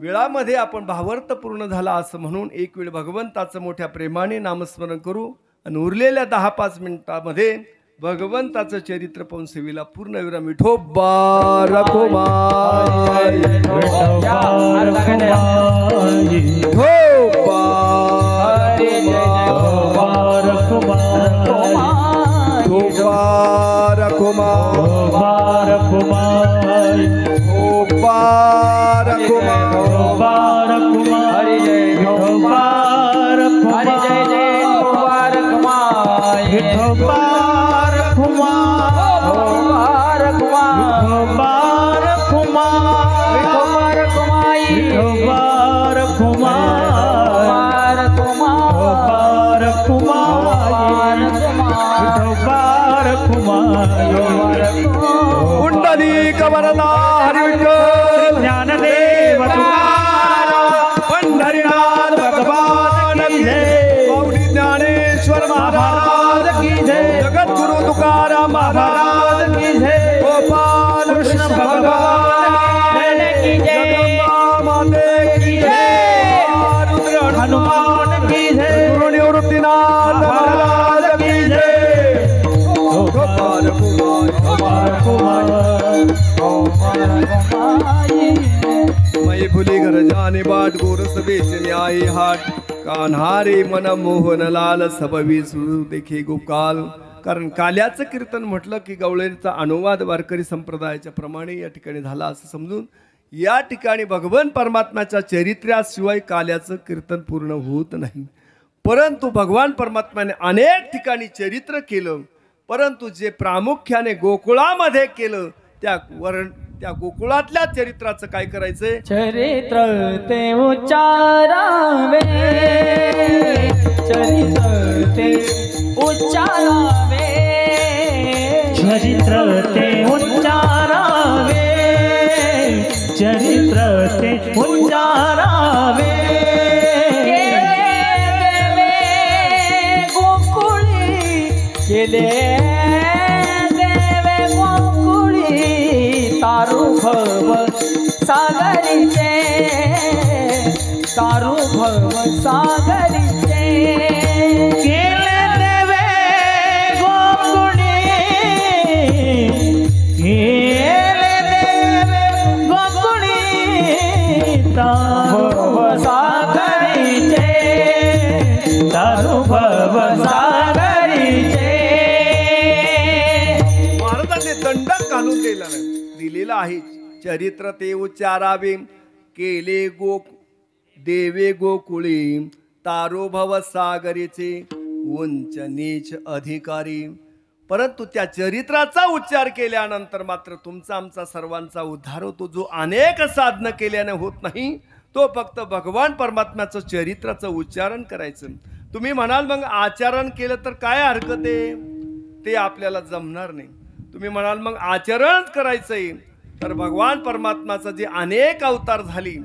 वेळामध्ये आपण भावार्थ पूर्ण झाला असं म्हणून एक वेळ भगवंताचं मोठ्या प्रेमाने नामस्मरण करू आणि उरलेल्या 10-5 मिनिटांमध्ये भगवंताचं चरित्र पाहून सेवेला पूर्ण विराम. विठोबा रखुमाई, विठोबा रखुमाई, विठोबा रखुमाई, विठोबा रखुमाई, विठोबा रखुमाई, विठोबा रखुमाई, विठोबा रखुमाई, विठोबा रखुमाई. कुंडली कवरला हरी विठ्ठल ज्ञानदेव तुकाराम पंढरीनाथ भगवान की जय माऊली ज्ञानेश्वर महाराज की जय जगद्गुरु तुकाराम महाराज की जय गोपाल कृष्ण भगवान की जय जगदंबा माते की जय रुद्र हनुमान की जय गुरु निवृत्तीनाथ महाराज की जय गोपाल मैं भुली घर जाने बाट गोरस बेचने आई हाट कान्हारे मन मोहन लाल सबवी सुरू देखी गोपाल. कारण काल्याचं कीर्तन म्हटलं की गवळेचा अनुवाद वारकरी संप्रदायाच्या प्रमाणे या ठिकाणी झाला असं समजून या ठिकाणी भगवान परमात्म्याच्या चरित्र्याशिवाय काल्याचं कीर्तन पूर्ण होत नाही. परंतु भगवान परमात्म्याने अनेक ठिकाणी चरित्र केलं, परंतु जे प्रामुख्याने गोकुळामध्ये केलं त्या गोकुळातल्या चरित्राचं काय करायचंय? चरित्र ते उच्चारावे, चरित्र ते उच्चारावे, चरित्र ते उच्चारावे, चरित्र ते उच्चारावे. केले देवे गोकुळी तारू भव सागरीचे, तारू भव सागरीचे. केले देवे गोकुळी, केले देवे गोकुळी तारू सागरीचे, तारू भव सागरीचे. महाराजांनी दंडक घालून दिलेला आहे. चरित्र ते उच्चारावे, केले देवे गोकुळी तारो भव सागरीचे, उंच नीच अधिकारी. परंतु त्या चरित्राचा उच्चार केल्यानंतर मात्र तुमचा आमचा सर्वांचा उद्धार होतो. जो अनेक साधनं केल्याने होत नाही तो फक्त भगवान परमात्म्याचं चरित्राचं उच्चारण करायचं. तुम्ही म्हणाल मग आचरण केलं तर काय हरकत आहे? ते आपल्याला जमणार नाही. तुम्ही म्हणाल मग आचरणच करायचंय तर भगवान परमात्म्याचं जे अनेक अवतार झाली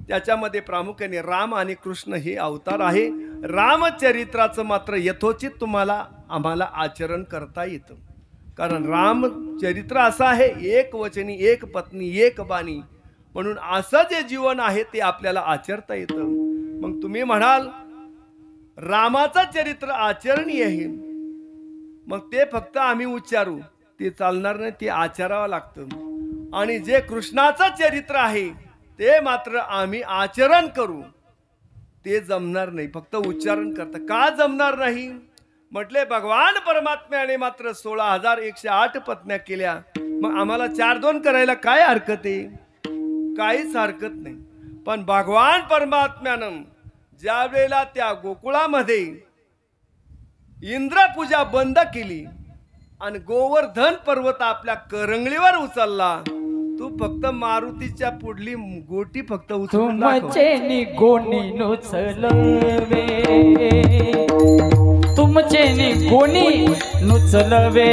त्याच्यामध्ये प्रामुख्याने राम आणि कृष्ण हे अवतार आहे. रामचरित्राचं मात्र यथोचित तुम्हाला आम्हाला आचरण करता येतं. कारण रामचरित्र असं आहे एक वचनी, एक पत्नी, एक बाणी, म्हणून असं जे जीवन आहे ते आपल्याला आचरता येतं. मग तुम्ही म्हणाल रामाचं चरित्र आचरणीय आहे, मग ते फक्त आम्ही उच्चारू ते चालणार नाही, ते आचरावं लागतं. आणि जे कृष्णाचं चरित्र आहे ते मात्र आम्ही आचरण करू ते जमणार नाही, फक्त उच्चारण करता. का जमणार नाही म्हटले? भगवान परमात्म्याने मात्र 16,108 पत्न्या केल्या, मग आम्हाला 4-2 करायला काय हरकत आहे? काहीच हरकत नाही. पण भगवान परमात्म्यानं ज्या वेळेला त्या गोकुळामध्ये इंद्रपूजा बंद केली आणि गोवर्धन पर्वत आपल्या करंगळीवर उचलला, तू फक्त मारुतीच्या पुढली गोटी फक्त उचलून दाखव. तुमचे गोणी नुचलवे, तुमचे गोणी नुचलवे,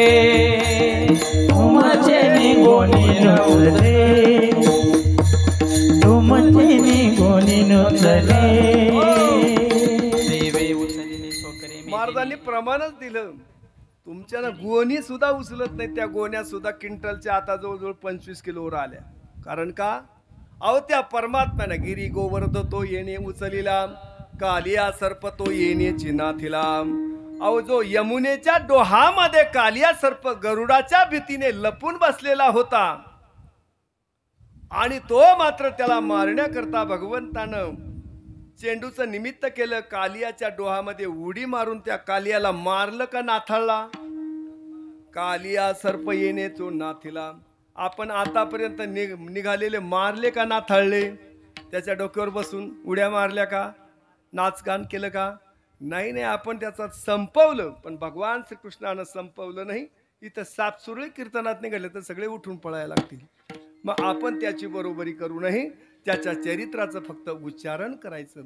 तुमचे गोणी नुचले, तुमचे गोणी नुचले. देवे उचलले सोकरे. महाराजांनी प्रमाणच दिलं. तुमच्या गोणी सुद्धा उचलत नाही, त्या गोण्या सुद्धा क्विंटलच्या आता जवळजवळ 25 किलोवर आल्या. कारण का? अहो त्या परमात्म्यानं गिरी गोवर्ध तो येणे उचलिला, कालिया सर्प तो येणे चिनाथिला. अहो जो यमुनेच्या डोहामध्ये कालिया सर्प गरुडाच्या भीतीने लपून बसलेला होता आणि तो मात्र त्याला मारण्याकरता भगवंतानं चेंडूचं निमित्त केलं. कालियाच्या डोहामध्ये उडी मारून त्या कालियाला मारलं का नाथाळला? कालिया सर्प येणे तो नाथिला. आपण आतापर्यंत निघालेले मारले का नाथाळले? त्याच्या डोक्यावर बसून उड्या मारल्या का? नाचगान केलं का? नाही नाही, आपण त्याचा संपवलं. पण भगवान श्रीकृष्णानं संपवलं नाही. इथं सापसुरळी कीर्तनात निघाले तर सगळे उठून पळायला लागतील. मग आपण त्याची बरोबरी करू नये, त्याच्या चरित्राचं फक्त उच्चारण करायचं.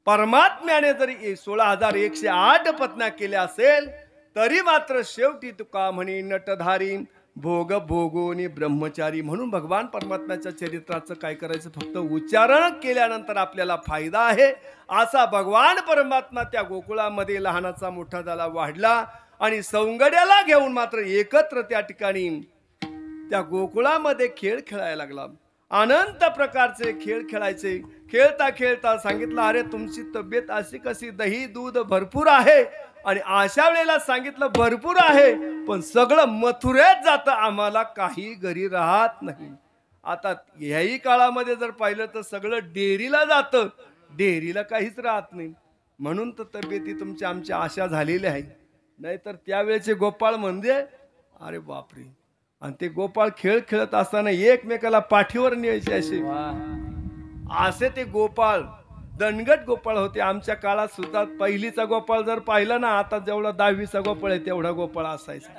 परमात्म्याने जरी 16,108 पत्न्या केल्या असेल तरी मात्र शेवटी तुका म्हणी नटधारी भोग भोगोनी ब्रह्मचारी. म्हणून भगवान परमात्म्याच्या चरित्राचं काय करायचं, फक्त उच्चारण केल्यानंतर आपल्याला फायदा आहे. असा भगवान परमात्मा त्या गोकुळामध्ये लहानाचा मोठा झाला, वाढला आणि सौंगड्याला घेऊन मात्र एकत्र त्या ठिकाणी त्या गोकुळामध्ये खेळ खेळायला लागला. अनंत प्रकारचे खेळ खेळायचे. खेळता खेळता सांगितलं, अरे तुमची तब्येत अशी कशी, दही दूध भरपूर आहे. आणि अशा वेळेला सांगितलं भरपूर आहे पण सगळं मथुरेत जातं, आम्हाला काही घरी राहत नाही. आता ह्याही काळामध्ये जर पाहिलं तर सगळं डेअरीला जातं, डेअरीला काहीच राहत नाही. म्हणून तर तब्येती तुमच्या आमच्या आशा झालेल्या आहे. नाहीतर त्यावेळेचे गोपाळ म्हणजे अरे बापरे. आणि ते गोपाळ खेळ खेळत असताना एकमेकाला पाठीवर न्यायचे असे ते गोपाळ दणगट गोपाळ होते. आमच्या काळात सुद्धा पहिलीचा गोपाळ जर पाहिला ना, आता जेवढा 10वीचा गोपाळ आहे तेवढा गोपाळ असायचा.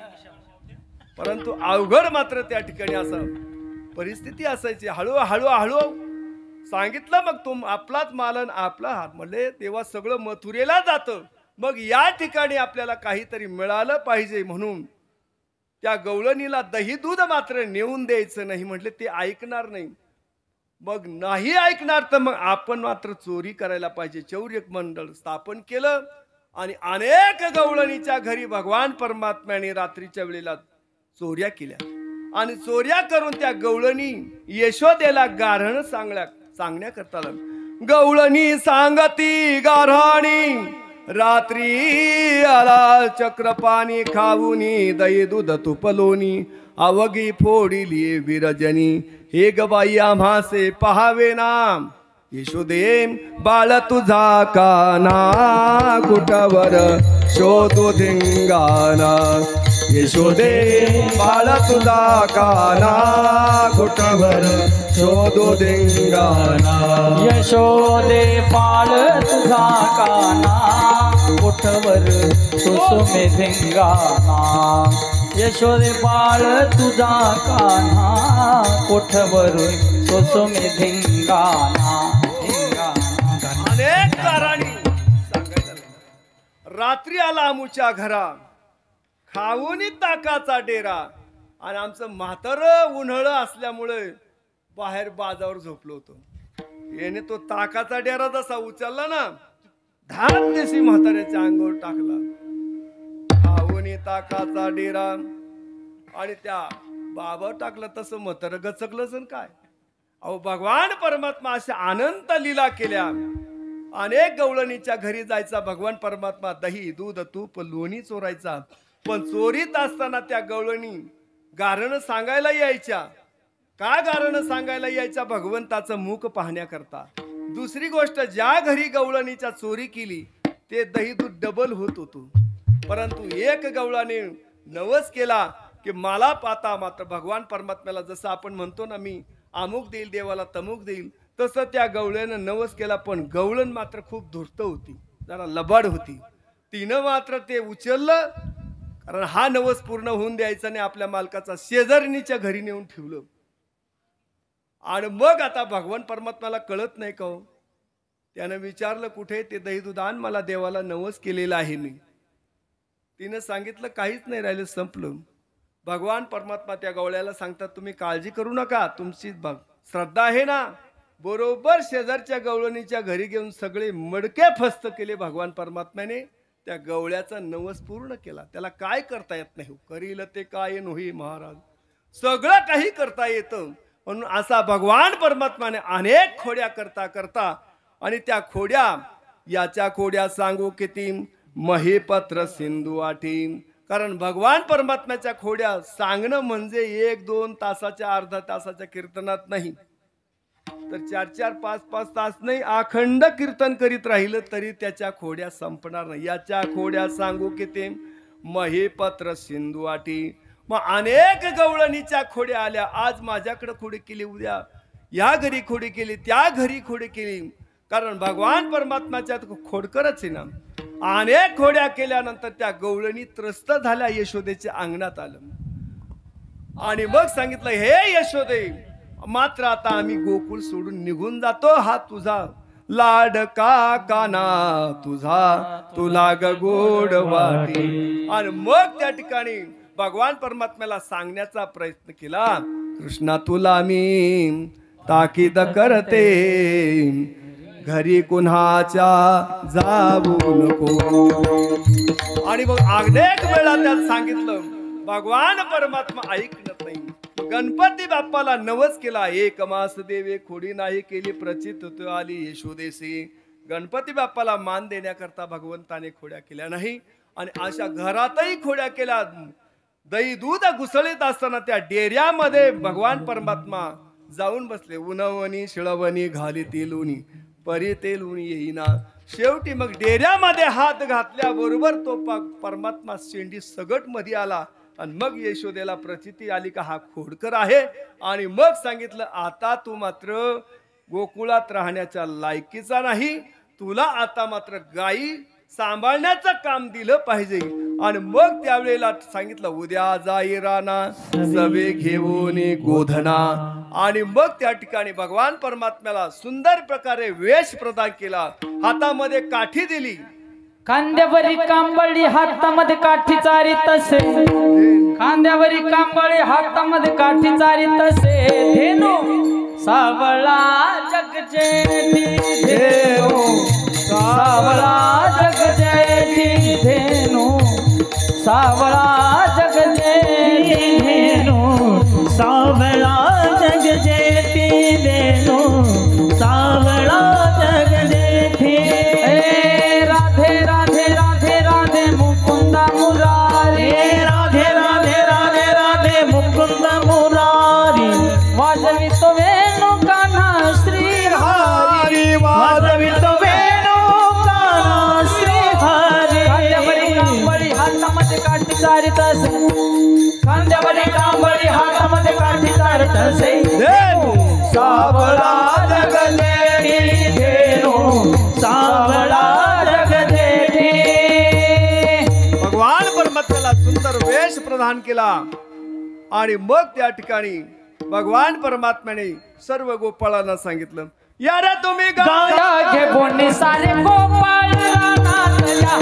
परंतु अवघड मात्र त्या ठिकाणी असं परिस्थिती असायची. हळूहळू हळू सांगितलं, मग तुम आपलाच मालन आपला हात, म्हणले तेव्हा सगळं मथुरेला जातं. मग या ठिकाणी आपल्याला काहीतरी मिळालं पाहिजे म्हणून त्या गवळणीला दही दूध मात्र नेऊन द्यायचं नाही. म्हटले ते ऐकणार नाही. मग नाही ऐकणार तर मग आपण मात्र चोरी करायला पाहिजे. चौर्य मंडळ स्थापन केलं आणि अनेक गवळणीच्या घरी भगवान परमात्म्याने रात्रीच्या वेळेला चोऱ्या केल्या. आणि चोऱ्या करून त्या गवळणी यशोदेला गाऱ्हाण सांगण्याकरता गवळणी सांगती गाऱ्हाणी, रात्री आला चक्रपाणी खाऊनी, दही दूध तुपलोनी, अवघी फोडिली विरजनी, हे गबाई आम्हासे पहावे नाम. यशोदे बाळ तुझा काना, कुठवर शोधू धिंगाना. यशोदे बाळ तुझा काना, कुठवर शोधू धिंगाना. यशोदे बाळ तुझा काना, कुठवर सुसुमे धिंगाणा. यशोदे बाळ तुझा कान्हा, कोठवर सुसुमे धिंगाणा. अनेक कारणी सांगायला रात्री आला आमुच्या घरा, खाऊनी ताकाचा डेरा. आणि आमचं म्हातारं उन्हाळं असल्यामुळे बाहेर बाजावर झोपलो होतो. याने तो ताकाचा डेरा जसा उचलला ना, धान देशी म्हाताऱ्याच्या अंगावर टाकला. खाऊनी ताकाचा डेरा आणि त्या बाबावर टाकलं. तसं म्हातारं गचकलंच काय. अहो भगवान परमात्मा अशा अनंत लीला केल्या. अनेक गवळणीच्या घरी जायचा भगवान परमात्मा, दही दूध तूप लोणी चोरायचा. पण चोरीत असताना त्या गवळणी गारण सांगायला यायच्या. का गारण सांगायला यायच्या? भगवंताचं मुख पाहण्याकरता. दुसरी गोष्ट, ज्या घरी गवळणीच्या चोरी केली ते दही दूध डबल होत होतो. परंतु एक गवळाने नवस केला की मला पाता मात्र भगवान परमात्म्याला जसं आपण म्हणतो ना, मी अमुक देईल देवाला तमुक देईल, तसं त्या गवळ्यानं नवस केला. पण गवळण मात्र खूप धूर्त होती, जरा लबाड होती. तिनं मात्र ते उचललं, कारण हा नवस पूर्ण होऊन द्यायचा नाही. आपल्या मालकाचा शेजारणीच्या घरी नेऊन ठेवलं. आणि मग आता भगवान परमात्म्याला कळत नाही का हो, त्यानं विचारलं कुठे ते दही दूध आण, मला देवाला नवस केलेला आहे मी. तिनं सांगितलं काहीच नाही राहिलं, संपलं. भगवान परमात्मा त्या गवळ्याला सांगतात, तुम्ही काळजी करू नका, तुमची श्रद्धा आहे ना. बरोबर शेजारच्या गवळणीच्या घरी घेऊन सगळे मडके फस्त केले भगवान परमात्म्याने. त्या गवळ्याचा नवस पूर्ण केला. त्याला काय करता येत नाही, करील ते काय नोही महाराज, सगळं काही करता येतं. म्हणून असा भगवान परमात्माने अनेक खोड्या करता करता, आणि त्या खोड्या, याच्या खोड्या सांगू किती, महीपत्र सिंधू आठी. कारण भगवान परमात्म्याच्या खोड्या सांगणं म्हणजे 1-2 तासाच्या, अर्धा तासाच्या कीर्तनात नाही, तर 4-4, 5-5 तास नाही, अखंड कीर्तन करीत राहिलं तरी त्याच्या खोड्या संपणार नाही. याच्या खोड्या सांगू किती, महीपत्र सिंधू आठी. मग अनेक गवळणीच्या खोड्या आल्या. आज माझ्याकडे खोडी केली, उद्या या घरी खोडी केली, त्या घरी खोडी केली. कारण भगवान परमात्म्याच्या खोडकरच आहे ना. अनेक खोड्या केल्यानंतर त्या गवळणी त्रस्त झाल्या. यशोदेच्या अंगणात आलं आणि मग सांगितलं, हे यशोदे, मात्र आता आम्ही गोकुळ सोडून निघून जातो. हा तुझा लाडका काना तुझा तुला ग गोड वाटी. आणि मग त्या ठिकाणी भगवान परमात्म्याला सांगण्याचा प्रयत्न केला, कृष्णा तुला मी ताकीद करते, घरी कुणाच्या जाऊ नको. आणि मग अनेक वेळा त्यात सांगितलं, भगवान परमात्मा ऐकत नाही. गणपती बाप्पाला नवस केला, एक मास देवे खोडी नाही केली, प्रचित होतो आली यशोदेसी. गणपती बाप्पाला मान देण्याकरता भगवंताने खोड्या केल्या नाही. आणि अशा घरातही खोड्या केल्या. दही दूध घुसळीत असताना त्या डेऱ्यामध्ये भगवान परमात्मा जाऊन बसले. उनवणी शिळवणी घाली तेलुनी परी तेलुनी येईना. शेवटी मग डेऱ्यामध्ये हात घातल्याबरोबर तो परमात्मा शेंडी सगट मध्ये आला. आणि मग यशोदेला प्रचिती आली का हा खोडकर आहे. आणि मग सांगितलं, आता तू मात्र गोकुळात राहण्याच्या लायकीचा नाही, तुला आता मात्र गायी सांभाळण्याचं काम दिलं पाहिजे. आणि मग त्यावेळेला सांगितलं, उद्या जाई राणा सवे घेऊन गोधना. आणि मग त्या ठिकाणी भगवान परमात्म्याला सुंदर प्रकारे वेश प्रदान केला. हातामध्ये काठी दिली, खांद्यावरी कांबळी हातामध्ये काठी चारी तसे, खांद्यावरी कांबळी हातामध्ये काठी चारी तसे, धेनू सावळा जगजेठी धेनू, सावळा जगजेठी धेनू, सावळा जगजेठी धेनू, सावळा जगजेठी धेनू, सावळा जगजेठी. राधे राधे राधे राधे मुकुंदा मुरारी, राधे राधे राधे राधे मुकुंद मुरारी. वाजवितो वेणू कान्हा श्री हरी, वाजवितो वेणू कान्हा श्री हरी. खांद्यावरी कांबळी हातामध्ये काठी चारी तसे, खांद्यावरी कांबळी हातामध्ये काठी चारी तसे, सावळा जगजेठी धेनू, सावळा जगजेठी. भगवान परमात्म्याला सुंदर वेश प्रदान केला. आणि मग त्या ठिकाणी भगवान परमात्म्याने सर्व गोपाळांना सांगितलं, या रे तुम्ही गाया घेऊन सारे गोपाळ रानात या,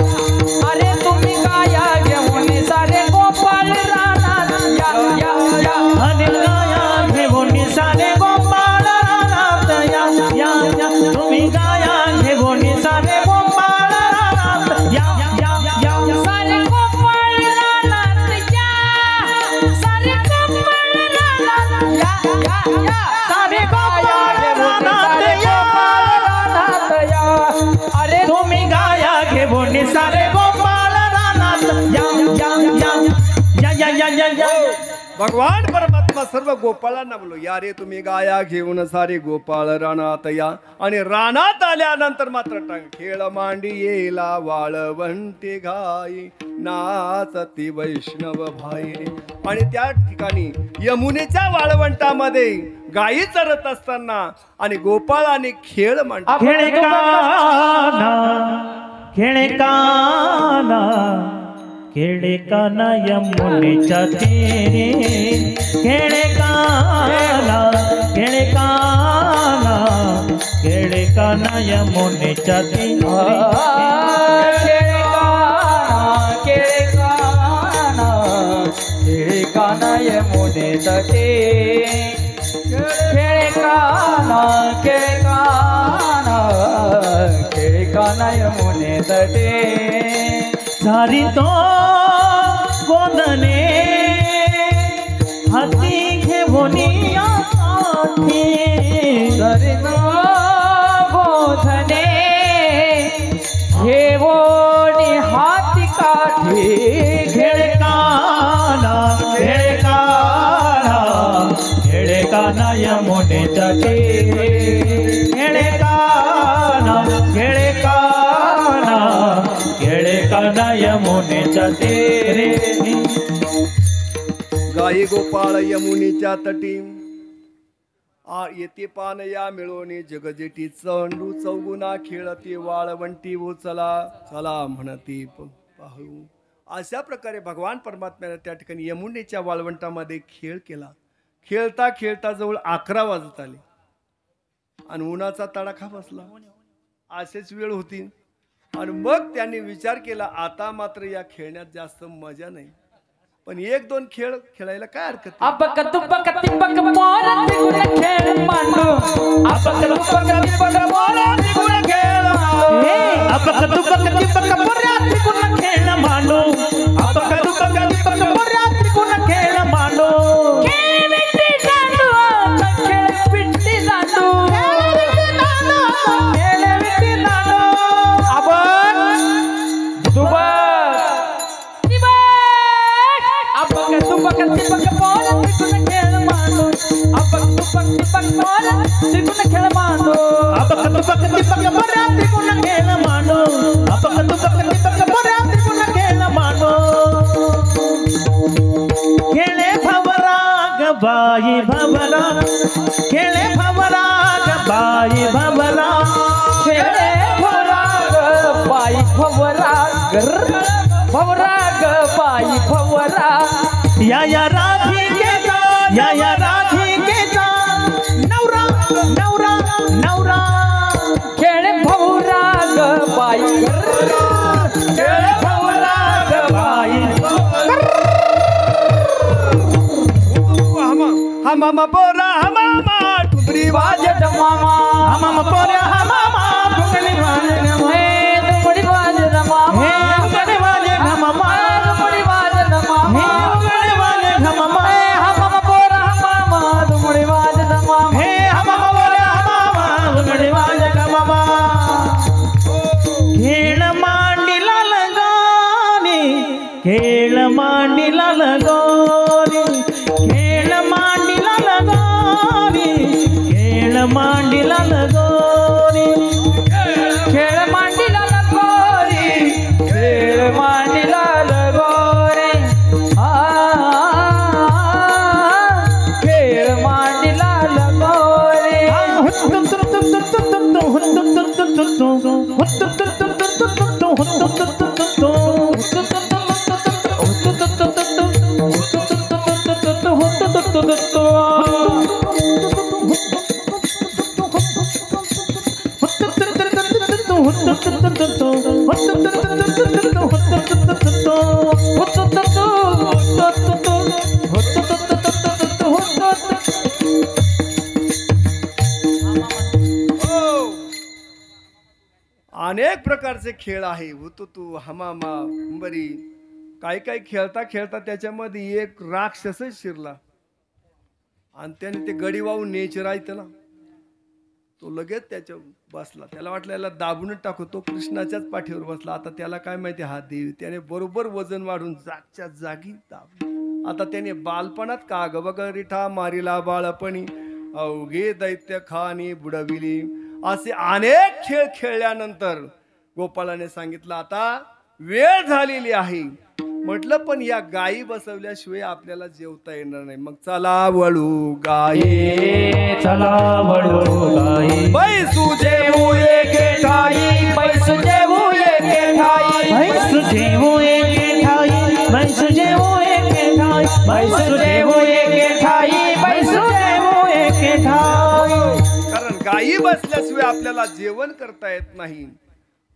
अरे तुम्ही गाया घेऊन सारे गोपाळ रानात या, या, या. अनिल गाया घेऊन सारे गोपाळ रानात या, या, या. तुम्ही गाया घेऊन सारे गोपाळ रानात या, या, या. सारे गोपाळ रानात या, सारे गोपाळ रानात या, या, या. सारे गोपाळ रानात या, अरे तुम्ही गाया घेऊन सारे गोपाळ रानात या, या, या, या, या, या, या. भगवान परमात्मा सर्व गोपाळांना बोललो, या रे तुम्ही गाया घेऊन सारे गोपाळ रानात या. आणि रानात आल्यानंतर मात्र खेळ मांडी येला वाळवंटी घाई, नाचती वैष्णव भाई. आणि त्या ठिकाणी यमुनेच्या वाळवंटामध्ये गायी चरत असताना आणि गोपाळाने खेळ मांडला. खेळे काना, खेळे काना, खेळे काना यमुनेच्या तीरी. खेळे काना, खेळे काना, खेळे काना यमुनेच्या तीरी. केळे काना यमुने तटे, केळे काना यमुने तटे. झारी तो गोंदने हाती घेऊन आठी. सरिन बोधने घेवोनी हाती काठी. खेळे काना, खेळे काना, खेळे काना यमुनेच्या तीरी. खेळे काना, खेळे काना, खेळे काना यमुनेच्या तीरी. गायी गोपाळ यमुनेच्या तटी, येते पान या मिळवणे जगजेटी. चंडू चौगुना खेळती वाळवंटी उचला, चला म्हणती पाहू. अशा प्रकारे भगवान परमात्म्याने त्या ठिकाणी यमुनेच्या वाळवंटामध्ये खेळ केला. खेळता खेळता जवळ 11 वाजत आले आणि उन्हाचा तडाखा बसला. अशीच वेळ होती. आणि मग त्यांनी विचार केला आता मात्र या खेळण्यात जास्त मजा नाही, पण एक दोन खेळ खेळायला काय हरकत आहे? अबक तुबक तिबक मोर तिगुण खेळ मांडू अबक तुबक तिबक मोर तिगुण खेळ मांडू अपक तुपक तिपक मोर्या त्रिकोण खेळ मांडू अपक तुपक तिपक मोर्या त्रिकोण खेळ मांडू खेळ विट्टी दांडू खेळ विट्टी दांडू खेळ विट्टी दांडू अबक तुबक तिबक अबक तुबक तिबक मोर तिगुण खेळ मांडू अबक तुबक तिबक मोर तिगुण खेळ मांडू अपक तुपक तिपक मोर्या त्रिकोण खेळ मांडू अपक तुपक तिपक मोर्या त्रिकोण खेळ मांडू खेळे भवरा ग बाई भवरा खेळे भवरा ग बाई भवरा खेळे भवराग बाई भवराग भवराग बाई भवरा या राधिकेचा या राधिकेचा नवरा नवरा नवरा खेळे भवराग बाई खेळे भवरा ग बाई हमामा बोरा हमामा ठुमरी वाज वाजत मामा हम पोऱ्या हमामा फुगणी वाजे हे तुमडी वाजत मामा हे फुगणी वाजे हमामा तुमडी वाजत मामा हे फुगणी वाजे हमामा हे हम पोरा मामा तुमडी वाजत मामा हे हमामा पोऱ्या हमामा फुगणी वाजे हमामा खेळ मांडीला लगानी खेळ मांडीला लगानी खेळ मांडीला लगानी खेळ मांडीला लगानी खेळ मांडीला लगोरी खेळ मांडीला लगोरी खेळ मांडीला लगोरी अनेक प्रकारचे खेळ आहे. हुतुतू हमामा बरी काही काही खेळता खेळता त्याच्यामध्ये एक राक्षसच शिरला आणि त्याने ते गडी वाहून न्यायचे राहते ना, तो लगेच त्याच्या बसला. त्याला वाटलं याला दाबूनच टाकू, तो कृष्णाच्याच पाठीवर बसला. आता त्याला काय माहिती हा देव, त्याने बरोबर वजन वाढून जागच्या जागी दाबलं. आता त्याने बालपणात का ग बग रिठा मारिला बाळपणी अवघे दैत्य खानी बुडविली असे अनेक खेळ खेळल्यानंतर गोपाळाने सांगितलं आता वेळ झालेली आहे. म्हटलं पण या गायी बसवल्याशिवाय आपल्याला जेवता येणार नाही. मग चला वळू गायी चला वळू गाई बैसू जेवू एके ठाई पैसू जेवू एके ठाई म्हैस जेवू एके ठाई म्हैस जेवू एके ठाई पैसू जेवू एके ठाई पैसू जेवू एके ठाई कारण गायी बसल्याशिवाय आपल्याला जेवण करता येत नाही.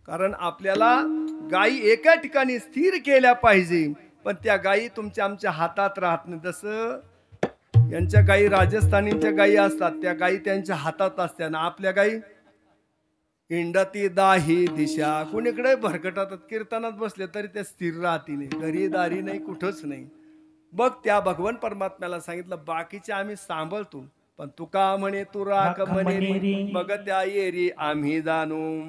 कारण आपल्याला गायी एका ठिकाणी स्थिर केल्या पाहिजे, पण त्या गायी तुमच्या आमच्या हातात राहत नाही. जसं यांच्या गायी राजस्थानीच्या गायी असतात, त्या गायी त्यांच्या हातात असत्या ना, आपल्या गायी इंडती दाही दिशा कुणीकडे भरकटात कीर्तनात बसले तरी ते स्थिर राहतील, घरी दारी नाही कुठंच नाही. बघ त्या भगवान परमात्म्याला सांगितलं बाकीचे आम्ही सांभाळतो, पण तुका म्हणे तू राख म्हणे बघ त्या येरी आम्ही जाणू.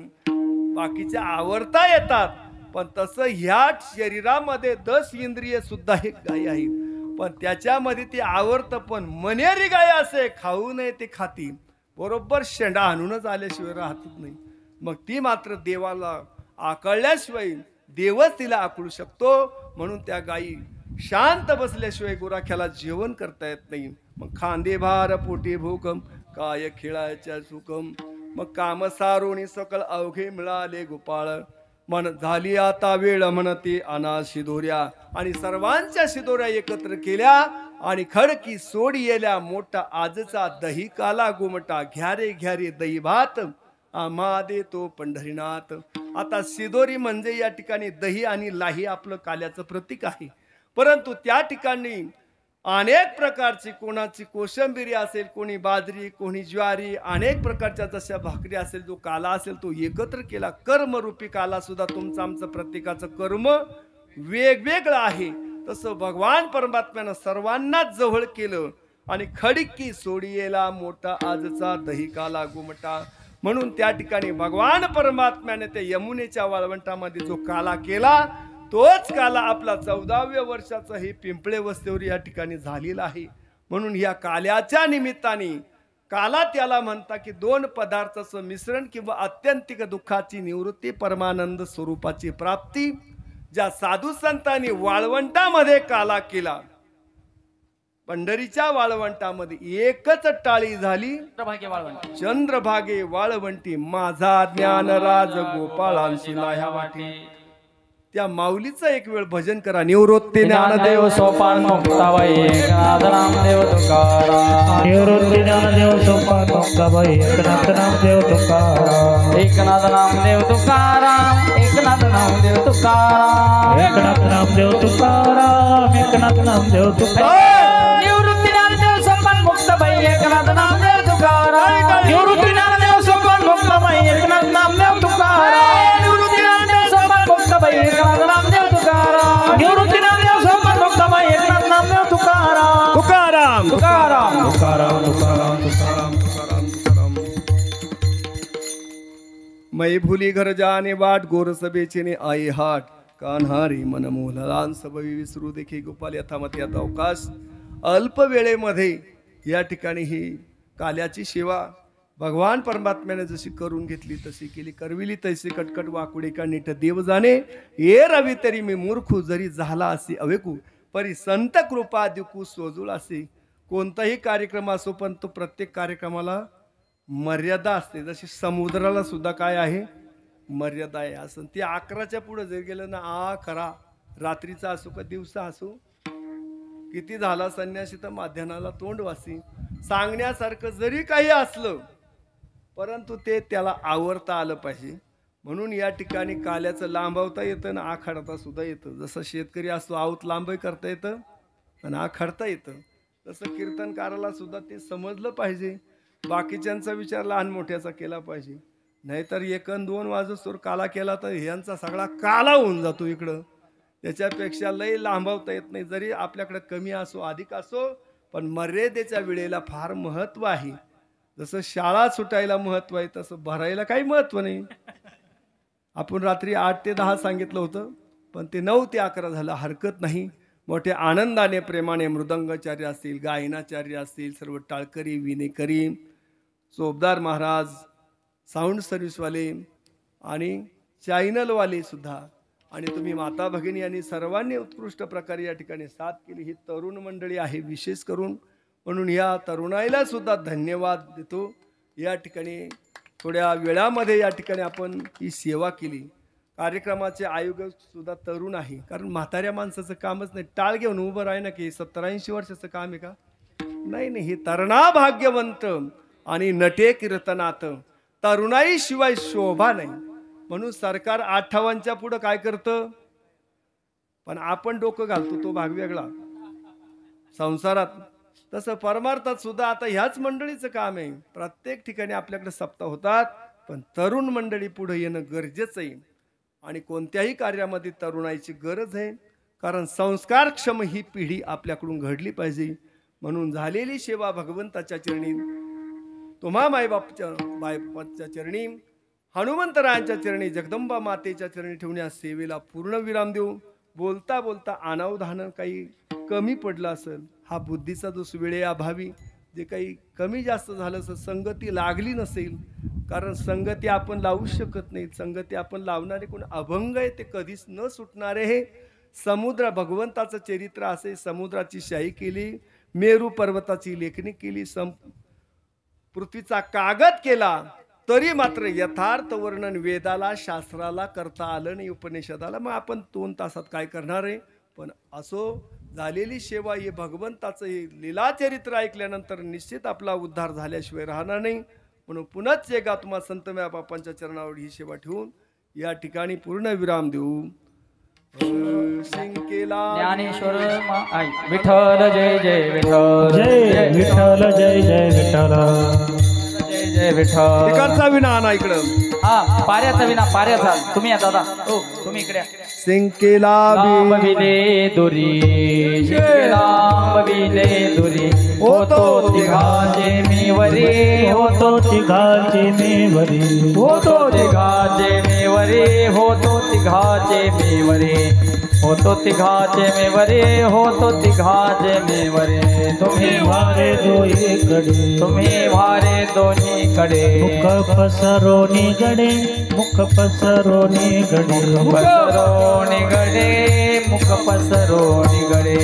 बाकीचे आवरता येतात, पण तसं ह्या शरीरामध्ये 10 इंद्रिय सुद्धा एक गाय आहे, पण त्याच्यामध्ये ती आवरतं. पण मनेरी गाय असे खाऊ नये ते खाती, बरोबर शेंडा आणूनच आल्याशिवाय राहतच नाही. मग ती मात्र देवाला आकळल्याशिवाय देवच तिला आकळू शकतो. म्हणून त्या गायी शांत बसल्याशिवाय गुराख्याला जेवण करता येत नाही. मग खांदे भार पोटी भूकम काय खेळायच्या सुकम. मग काम सारोणी सकळ अवघे मिळाले गोपाळ. मन झाली आता वेळ म्हणते अना शिदोऱ्या. आणि सर्वांच्या शिदोऱ्या एकत्र केल्या आणि खडकी सोडी येल्या मोठा आजचा दही काला गोमटा. घ्यारे घ्यारे दही भात आम्हा देतो पंढरीनाथ. आता सिदोरी म्हणजे या ठिकाणी दही आणि लाही आपलं काल्याचं प्रतीक आहे. परंतु त्या ठिकाणी अनेक प्रकारची, कोणाची कोशिंबिरी असेल, कोणी बाजरी, कोणी ज्वारी, अनेक प्रकारच्या जशा भाकरी असेल, जो काला असेल तो एकत्र केला. कर्मरूपी काला सुद्धा तुमचं आमचं प्रत्येकाचं कर्म वेगवेगळं आहे. तसं भगवान परमात्म्यानं सर्वांनाच जवळ केलं आणि खडकी सोडियेला मोठा आजचा दही काला गुमटा. म्हणून त्या ठिकाणी भगवान परमात्म्याने त्या यमुनेच्या वाळवंटामध्ये जो काला केला, तोच काला आपला 14व्या वर्षाचा हे पिंपळे वस्तीवर या ठिकाणी झालेला आहे. म्हणून या काल्याच्या निमित्ताने, काला त्याला म्हणता की दोन पदार्थाचं मिश्रण किंवा अत्यंतिक दुःखाची निवृत्ती, परमानंद स्वरूपाची प्राप्ती. ज्या साधू संतांनी वाळवंटामध्ये काला केला, पंढरीच्या वाळवंटामध्ये एकच टाळी झाली, चंद्रभागे वाळवंट. चंद्रभागे वाळवंटी माझा ज्ञानराज गोपाळांशी लाह्या वाटी. त्या माऊलीचं एक वेळ भजन करा. निवृत्ती ज्ञानदेव सोपान मुक्ताबाई एकनाथ नामदेव तुकाराम. निवृत्ती ज्ञानदेव सोपान मुक्ताबाई एकनाथ नामदेव तुकाराम. एकनाथ नामदेव तुकाराम. एकनाथ नामदेव तुकाराम. एकनाथ नामदेव तुकाराम. एकनाथ नामदेव तुकाराम. निवृत्ती ज्ञानदेव सोपान मुक्ताबाई एकनाथ नामदेव तुकाराम. निवृत्ती ज्ञानदेव सोपान मुक्ताबाई एकनाथ नामदेव तुकाराम. निवृत्ती ज्ञानदेव सोपान मुक्ताबाई एकनाथ नामदेव तुकाराम. निवृत्ती ज्ञानदेव सोपान मुक्ताबाई एकनाथ नामदेव तुकाराम. तुकाराम तुकाराम. तुकाराम तुकाराम तुकाराम. मै भुली घर जाने वाट गोर सभेचे आई हाट. कान्हारी मन मोहलान सबवी विसरू देखी गोपाल. यथामती आता अवकाश. अल्प वेळेमध्ये या ठिकाणी ही काल्याची सेवा भगवान परमात्म्याने जशी करून घेतली तशी केली. करविली तैसे कटकट वाकुडे का नीट देव जाणे. ये रवी तरी मी मूर्खू जरी झाला असे अवेकू. परी संत कृपा दिकू सोजूळ असे. कोणताही कार्यक्रम असो पण तो प्रत्येक कार्यक्रमाला मर्यादा असते. जशी समुद्राला सुद्धा काय आहे, मर्यादा आहे. असं ती 11च्या पुढे जर गेलं ना, खरा रात्रीचा असो का दिवसा असो, किती झाला संन्यासी तर माध्यानाला तोंड वासी. सांगण्यासारखं जरी काही असलं परंतु ते त्याला आवरता आलं पाहिजे. म्हणून या ठिकाणी काल्याचं लांबवता येतं आणि आखडता सुद्धा येतं. जसं शेतकरी असतो आवत लांबही करता येतं आणि आखडता येतं, तसं कीर्तनकाराला सुद्धा ते समजलं पाहिजे. बाकीच्यांचा विचार लहान मोठ्याचा केला पाहिजे. नाहीतर 1-2 वाजोस्तोवर काला केला तर ह्यांचा सगळा काला होऊन जातो इकडं. त्याच्यापेक्षा लय लांबवता येत नाही. जरी आपल्याकडे कमी असो अधिक असो पण मर्यादेच्या वेळेला फार महत्व आहे. जसं शाळा सुटायला महत्व आहे तसं भरायला काही महत्व नाही. आपण रात्री 8 ते 10 सांगितलं होतं पण ते 9 ते 11 झालं, हरकत नाही. मोठ्या आनंदाने प्रेमाने मृदंगाचार्य असतील, गायनाचार्य असतील, सर्व टाळकरी विनेकरी, चोपदार महाराज, साऊंड सर्व्हिसवाले आणि चॅनलवाले सुद्धा आणि तुम्ही माता भगिनी आणि सर्वांनी उत्कृष्ट प्रकारे या ठिकाणी साथ केली. ही तरुण मंडळी आहे विशेष करून. म्हणून या तरुणाईला सुद्धा धन्यवाद देतो. या ठिकाणी थोड्या वेळामध्ये या ठिकाणी आपण ही सेवा केली. कार्यक्रमाचे आयोजक सुद्धा तरुण आहे, कारण म्हाताऱ्या माणसाचं कामच नाही. टाळ घेऊन उभं राही ना की 70-80 वर्षाचं काम आहे का? नाही नाही, हे तरुणा भाग्यवंत आणि नटे कीर्तनात. तरुणाई शिवाय शोभा नाही. म्हणून सरकार 58च्या पुढं काय करतं पण आपण डोकं घालतो, तो भाग वेगळा. संसारात तसं परमार्थात सुद्धा आता ह्याच मंडळीचं काम आहे. प्रत्येक ठिकाणी आपल्याकडे सप्ताह होतात पण तरुण मंडळी पुढे येणं गरजेचं आहे. आणि कोणत्याही कार्यामध्ये तरुणाईची गरज आहे, कारण संस्कारक्षम ही पिढी आपल्याकडून घडली पाहिजे. म्हणून झालेली सेवा भगवंताच्या चरणी, तुम्हा मायबापाच्या चरणी, हनुमंतरायांच्या चरणी, जगदंबा मातेच्या चरणी ठेवण्यास सेवेला पूर्ण विराम देऊ. बोलता बोलता अनावधान काही कमी पडलं असेल, हा बुद्धीचा दोष, वेळेअभावी जे काही कमी जास्त झालं असेल, संगती लागली नसेल, कारण संगती आपण लावू शकत नाही. संगती आपण लावणारे कोण अभंग आहे ते कधीच न सुटणारे. हे समुद्र भगवंताचं चरित्र असे. समुद्राची शाही केली, मेरू पर्वताची लेखणी केली, पृथ्वीचा कागद केला, तरी मात्र यथार्थ वर्णन वेदाला शास्त्राला करता आलं नाही, उपनिषदाला. मग आपण 2 तासात काय करणार आहे? पण असो, झालेली सेवा हे भगवंताचं हे लीला चरित्र ऐकल्यानंतर निश्चित आपला उद्धार झाल्याशिवाय राहणार नाही. म्हणून पुनःच एकदा तुम्हा संत म्या बापांच्या चरणावर ही सेवा ठेवून या ठिकाणी पूर्ण विराम देऊ. शिंकेला ज्ञानेश्वर आई विठ्ठल जय जय विठ्ठल जय विठ्ठल जय जय विठ्ठल जय जय विठ्ठल. तिकडचा विना आणा इकडं. हा पाऱ्याचा विना पाऱ्याचा तुम्ही या दादा हो तुम्ही इकडे या. शिंकेला लांब विले दुरी लांब विले दुरी होतो तिघाचे मी वरी होतो तिघाचे मेवरी होतो तिघाचे मी वरी होतो तिघाचे मी वरी होतो तिघाचे मी वरी होतो तिघाचे मी वरी तुम्ही वारे दोहीकडे तुम्ही वारे दोन्ही कडे मुख पसरोनी गडे मुख पसरोनी गडे पसरो निगडे मुख पसरो निगडे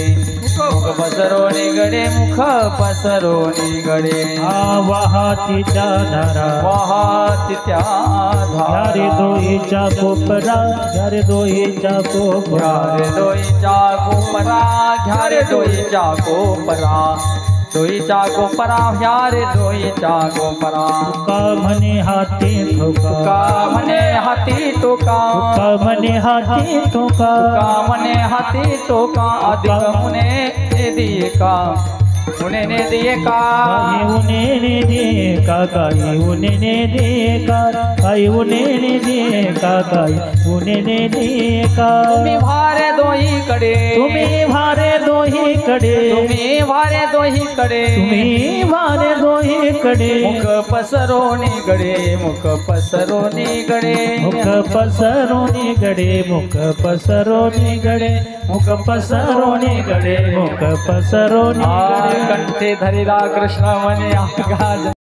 मुख पसरो निगडे मुख पसरो निगडे वाहातीच्या धारा वाहत त्या यारे दोहीच्या कोपरा यारे दोहीच्या कोपरा घ्यारे दोईच्या कोपरा घ्यारे दोईच्या कोपरा दोईच्या कोपरा घ्यारे दोईच्या कोपरा का म्हणे हाती ठोका का म्हणे हाती टोका का म्हणे हाती ठोका का म्हणे हाती टोका अधिक मुने दिये का मुने ने दिये का काही उने ने दे का काही उने ने दे का काही उने ने दे का काही उने ने दे का तुम्ही भारे दोही कडे तुम्ही भारे दोहीकडे तुम्ही भारे दोही कडे तुम्ही भारे दोहीकडे मुख पसरो निगडे मुख पसरो निगडे मुख पसरोनी गडे मुख पसरोनी गडे मुख पसरोनी गडे मुख पसरोनी गडे कंठे धरिला कृष्ण म्हणे आगाज